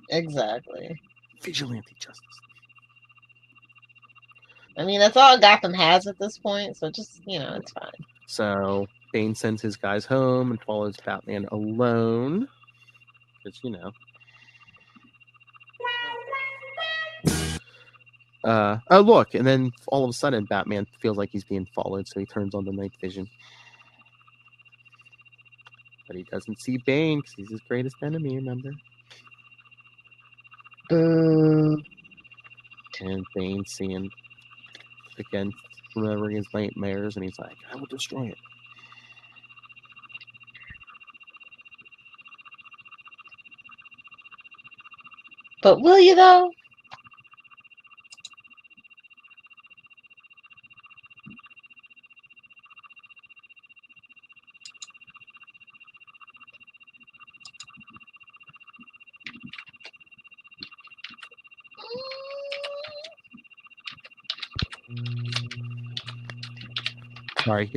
Exactly. Vigilante justice. I mean, that's all Gotham has at this point, so just, it's fine. So, Bane sends his guys home and follows Batman alone. Because, look, and then all of a sudden Batman feels like he's being followed, so he turns on the night vision. But he doesn't see Bane because he's his greatest enemy, remember? Boo. And Bane's seeing, again, remembering his nightmares, and he's like, I will destroy it. But will you, though? Sorry,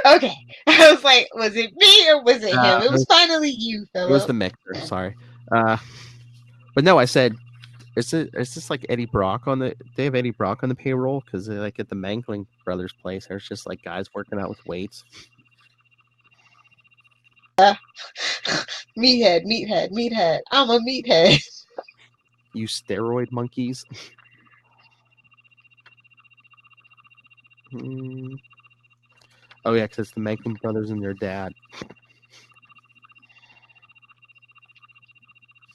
Okay. I was like, was it me or was it him? It was finally you, Philip. It was the mixer, sorry. But no, I said, is this like Eddie Brock on they have Eddie Brock on the payroll? Because they're like at the Mangling Brothers place, there's just like guys working out with weights. Meathead. I'm a meathead. You steroid monkeys. Oh yeah, because it's the Mangling Brothers and their dad.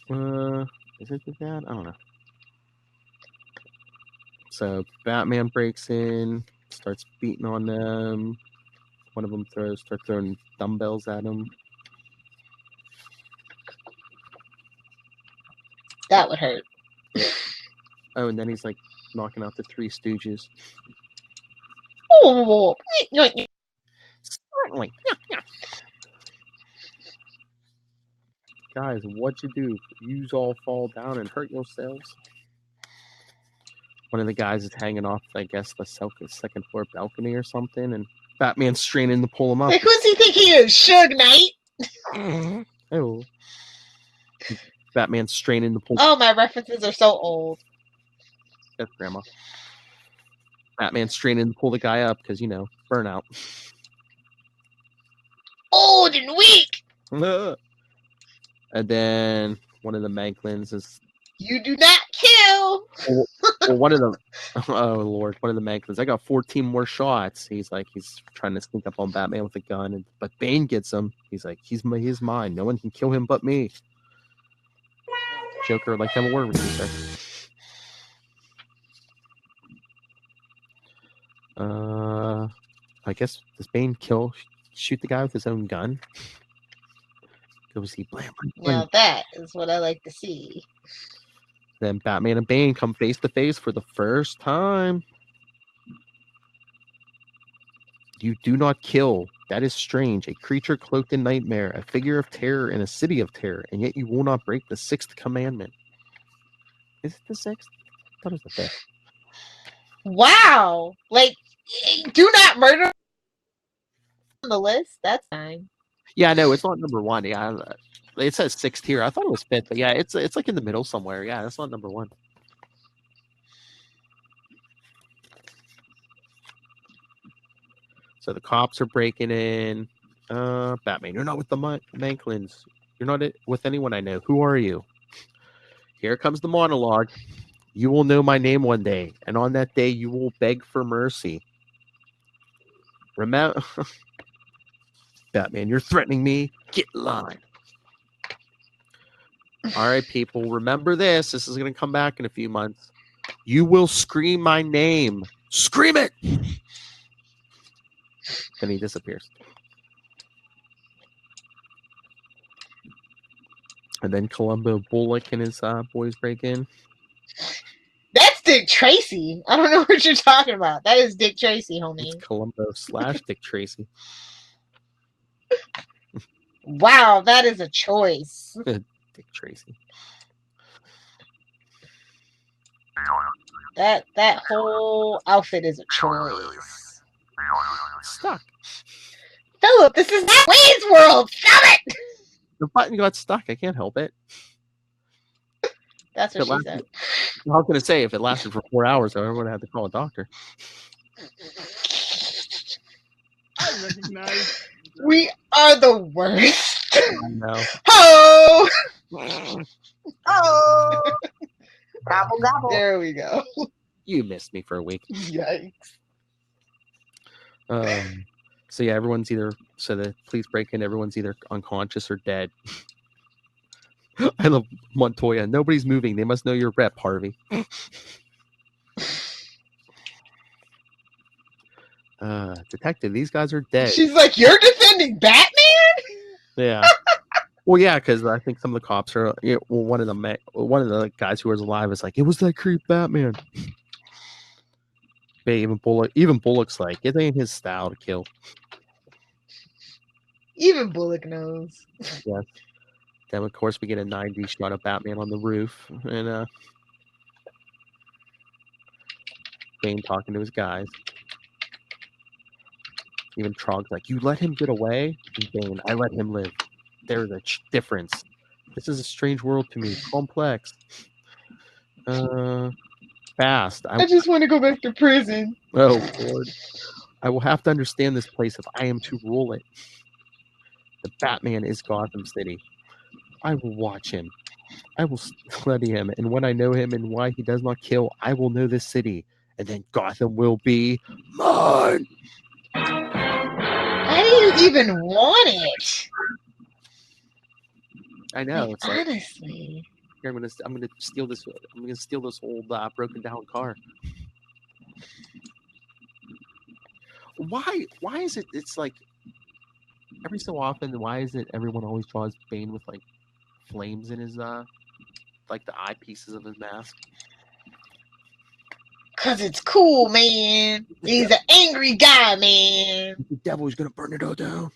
Is it the dad? I don't know. So Batman breaks in, starts beating on them. One of them starts throwing dumbbells at him. That would hurt. Yeah. Oh, and then he's like knocking out the Three Stooges. Oh, Certainly. Guys, what'd you do? Yous all fall down and hurt yourselves? one of the guys is hanging off, I guess, the second floor balcony or something, and Batman's straining to pull him up. Like, who's he think he is, Suge Knight? Oh. Batman's straining to pull. Oh, my references are so old. That's Grandma. Batman's straining to pull the guy up because, burnout. Old and weak. And then one of the Manklins is. You do not kill. Well, one of them. Oh Lord, one of the Manklins. I got 14 more shots. He's trying to sneak up on Batman with a gun, but Bane gets him. He's like, he's mine. No one can kill him but me. Joker would like to have a word with you, sir. I guess does Bane shoot the guy with his own gun? Goes he blam. Now that is what I like to see. Then Batman and Bane come face to face for the first time. You do not kill. That is strange. A creature cloaked in nightmare, a figure of terror in a city of terror, and yet you will not break the sixth commandment. Is it the sixth? I thought it was the fifth. Wow. Like, do not murder on the list. That's fine. Yeah, no, it's not number one. Yeah, it says sixth here. I thought it was fifth, but yeah, it's like in the middle somewhere. Yeah, that's not number one. So the cops are breaking in. Batman, you're not with the Manklins. You're not with anyone I know. Who are you? Here comes the monologue. You will know my name one day, and on that day you will beg for mercy. Remember, Batman, you're threatening me. Get in line. All right, people, remember this. This is going to come back in a few months. You will scream my name. Scream it! Then he disappears. And then Columbo Bullock and his boys break in. That's Dick Tracy. I don't know what you're talking about. That is Dick Tracy, homie. It's Columbo / Dick Tracy. Wow, that is a choice. Dick Tracy. That whole outfit is a choice. Stuck. Philip, this is not Wayne's World. Stop it. The button got stuck. I can't help it. That's what she said. I was going to say, if it lasted for 4 hours, I would have had to call a doctor. I recognize. We are the worst. I know. Oh! Oh, gobble gobble. There we go. You missed me for a week. Yikes. So yeah, the police break in, everyone's either unconscious or dead. I love Montoya. Nobody's moving. They must know your rep, Harvey. Detective, these guys are dead. She's like, you're defending Batman? Yeah. Well, yeah, because I think some of the cops are. One of the guys who was alive is like, it was that creep Batman. But even Bullock's like, it ain't his style to kill. Even Bullock knows. Yes. Then of course we get a 90 shot of Batman on the roof, and Bane talking to his guys. Even Trog's like, you let him get away? And Bane, I let him live. There's a difference. This is a strange world to me. Complex. Fast. I just want to go back to prison. Oh, Lord. I will have to understand this place if I am to rule it. The Batman is Gotham City. I will watch him. I will study him, and when I know him and why he does not kill, I will know this city, and then Gotham will be mine. Why do you even want it? I know. It's like, honestly. here, I'm gonna steal this. I'm gonna steal this old broken down car. Why is it? It's like every so often. Why is it everyone always draws Bane with like flames in his like the eyepieces of his mask? Cause it's cool, man. He's an angry guy, man. The devil is gonna burn it all down.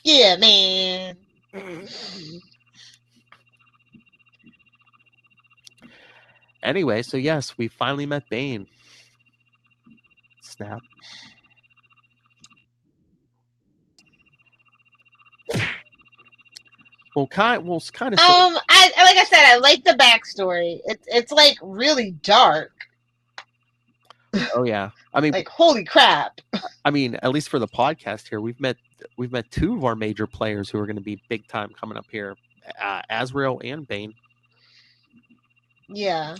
Yeah, man. Anyway, so yes, we finally met Bane. Snap. Well, kind of. I like I said, I like the backstory. It's like really dark. Oh yeah, I mean, like holy crap. I mean, at least for the podcast here, we've met two of our major players who are going to be big time coming up here, Azrael and Bane. Yeah.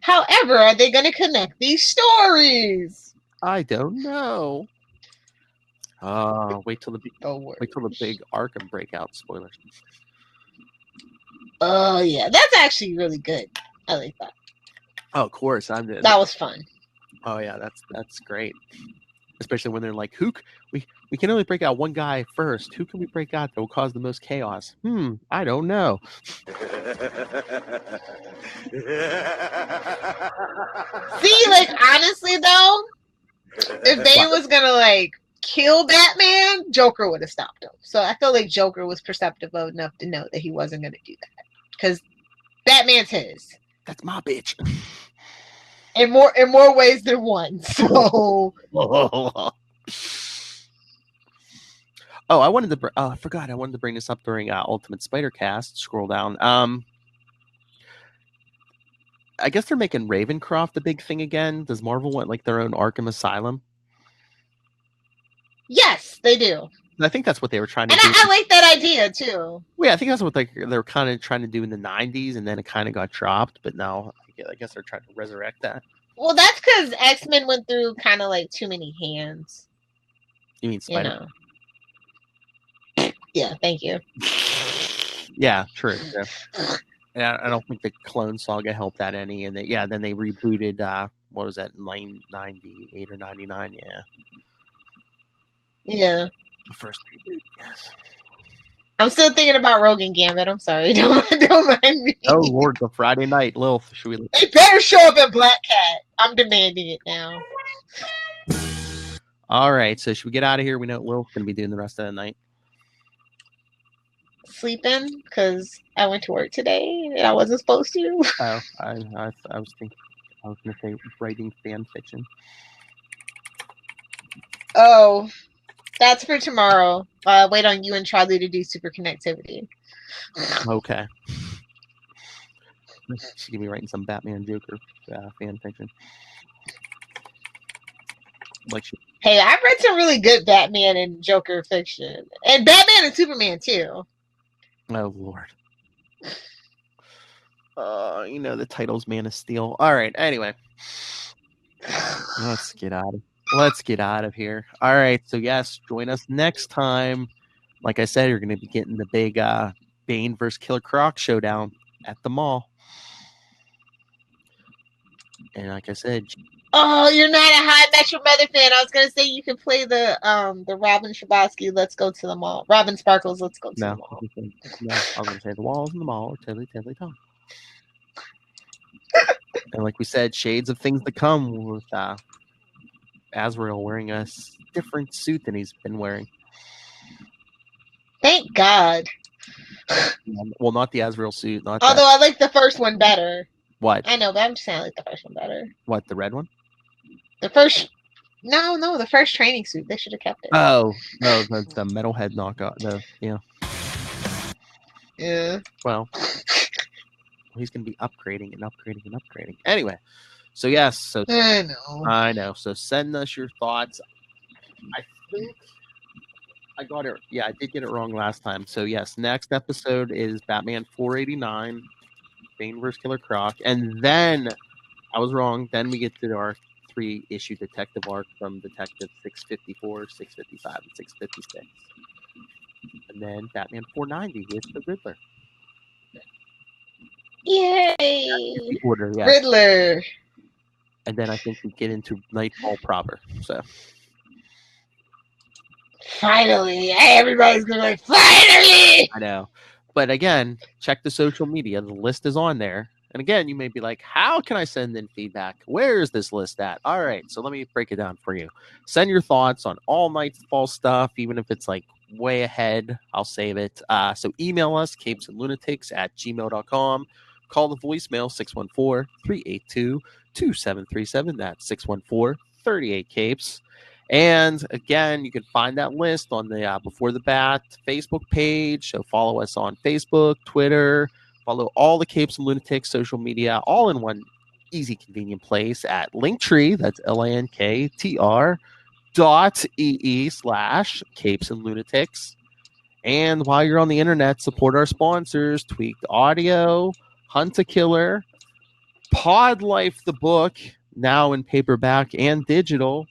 However, are they going to connect these stories? I don't know. Wait till the big Arkham breakout. Spoilers. Oh yeah, that's actually really good. I like that. Oh, of course, that was fun. Oh yeah, that's great. Especially when they're like, we can only break out one guy first. Who can we break out that will cause the most chaos? I don't know. See, like honestly though, if Bane was gonna like kill Batman, Joker would have stopped him. So I feel like Joker was perceptive enough to know that he wasn't gonna do that because Batman's his. That's my bitch. In more ways than one. So. Oh, I wanted to. I forgot. I wanted to bring this up during Ultimate Spider Cast. Scroll down. I guess they're making Ravencroft the big thing again. Does Marvel want like their own Arkham Asylum? Yes, they do. I think that's what they were trying to do. And I like that idea too. Well, yeah, I think that's what they were kind of trying to do in the 90s, and then it kind of got dropped. But now, I guess they're trying to resurrect that. Well, that's because X-Men went through kind of like too many hands. You mean Spider? Yeah, thank you. Yeah, true. Yeah. And I don't think the Clone Saga helped that any. And then they rebooted. What was that? 98 or 99? Yeah. Yeah. The first reboot. Yes. I'm still thinking about Rogue and Gambit. I'm sorry. Don't mind me. Oh Lord, the Friday night, Lil. Should we? They better show up in Black Cat. I'm demanding it now. All right, so should we get out of here? We know what Lil's going to be doing the rest of the night. Sleeping because I went to work today and I wasn't supposed to. Oh, I was thinking. I was going to say writing fan fiction. Oh, that's for tomorrow. Wait on you and Charlie to do super connectivity. Okay. She's going to be writing some Batman Joker fan fiction. Hey, I've read some really good Batman and Joker fiction. And Batman and Superman, too. Oh, Lord. The title's Man of Steel. All right, anyway. Let's get out of here. All right, so yes, join us next time. Like I said, you're going to be getting the big Bane versus Killer Croc showdown at the mall. And like I said... Oh, you're not a How I Met Your Mother fan. I was gonna say you can play the Robin Shabosky Let's Go to the Mall. Robin Sparkles Let's Go to the Mall. No, I was gonna say the walls in the mall are tiddly tall. And like we said, shades of things to come with Azrael wearing a different suit than he's been wearing. Thank God. Well, not the Azrael suit. Although I like the first one better. What? I know, but I'm just saying I like the first one better. What, the red one? The first... No, the first training suit. They should have kept it. Oh, no, the metalhead knockoff. Yeah. Well, he's going to be upgrading. Anyway, so yes. So I know. So send us your thoughts. I think I got it. Yeah, I did get it wrong last time. So yes, next episode is Batman 489. Bane vs. Killer Croc, and then I was wrong. Then we get to our 3-issue detective arc from Detective 654, 655, and 656, and then Batman 490 with the Riddler. Yay! Order, yeah. Riddler. And then I think we get into Knightfall proper. So finally, everybody's gonna be like, finally. I know. But again, check the social media. The list is on there. And again, you may be like, how can I send in feedback? Where is this list at? All right, so let me break it down for you. Send your thoughts on all Knightfall stuff, even if it's like way ahead. I'll save it. So email us, capesandlunatics@gmail.com. call the voicemail 614-382-2737. That's 614-38-CAPES. And again, you can find that list on the Before the Bat Facebook page. So follow us on Facebook, Twitter, follow all the Capes and Lunatics social media, all in one easy, convenient place at Linktree. That's linktr.ee/Capes and Lunatics. And while you're on the internet, support our sponsors, Tweaked Audio, Hunt a Killer, Pod Life the book, now in paperback and digital.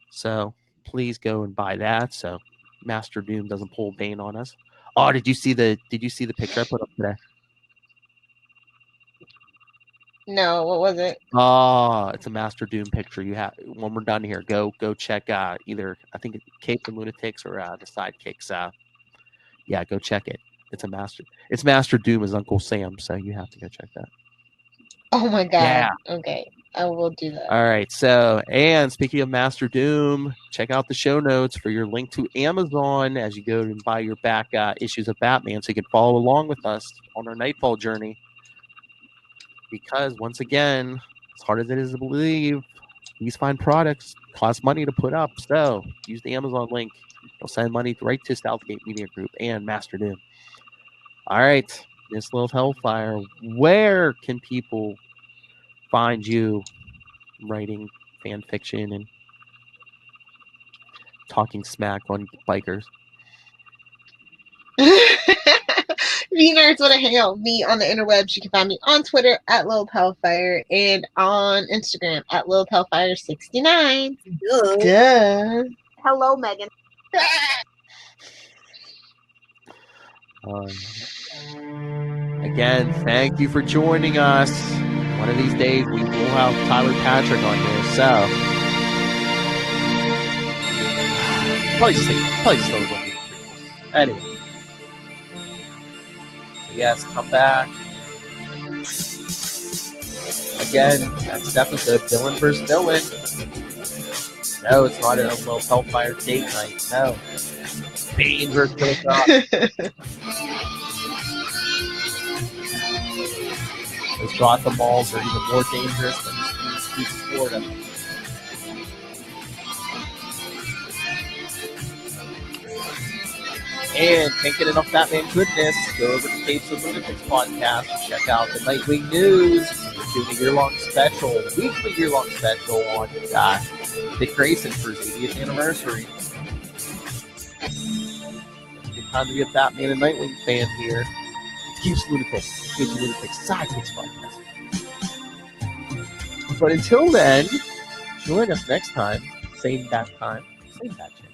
So please go and buy that so Master Doom doesn't pull Bane on us. Oh, did you see the picture I put up today? No, what was it? Oh, it's a Master Doom picture. You have when we're done here. Go check either I think Cape and Lunatics or the Sidekicks. Yeah, go check it. It's Master Doom as Uncle Sam, so you have to go check that. Oh my god. Yeah. Okay. I will do that. All right. So, and speaking of Master Doom, check out the show notes for your link to Amazon as you go and buy your back issues of Batman so you can follow along with us on our Knightfall journey. Because once again, as hard as it is to believe, these fine products cost money to put up. So use the Amazon link. It'll send money right to Southgate Media Group and Master Doom. All right. Miss Lil Hellfire, where can people find you writing fan fiction and talking smack on bikers? If you nerds want to hang out with me on the interwebs, you can find me on Twitter at Lil Hellfire and on Instagram at Lil Hellfire69. Duh. Hello, Megan. Again, thank you for joining us. One of these days, we will have Tyler Patrick on here, so probably still looking for prequels. Anyway, so yes, come back. Again, next episode, Dylan versus Dylan. No, it's not a Lil Hellfire date night. No, Bane versus Killer. Those Gotham malls are even more dangerous than the streets of Florida. And can't get enough Batman goodness, go over to Capes and Lunatics Podcast and check out the Nightwing News. We're doing a weekly year-long special on Dick Grayson for his 80th anniversary. Good time to be a Batman and Nightwing fan here. Capes and Lunatics Sidekicks Podcast. But until then, join us next time. Same bat time, same bat channel.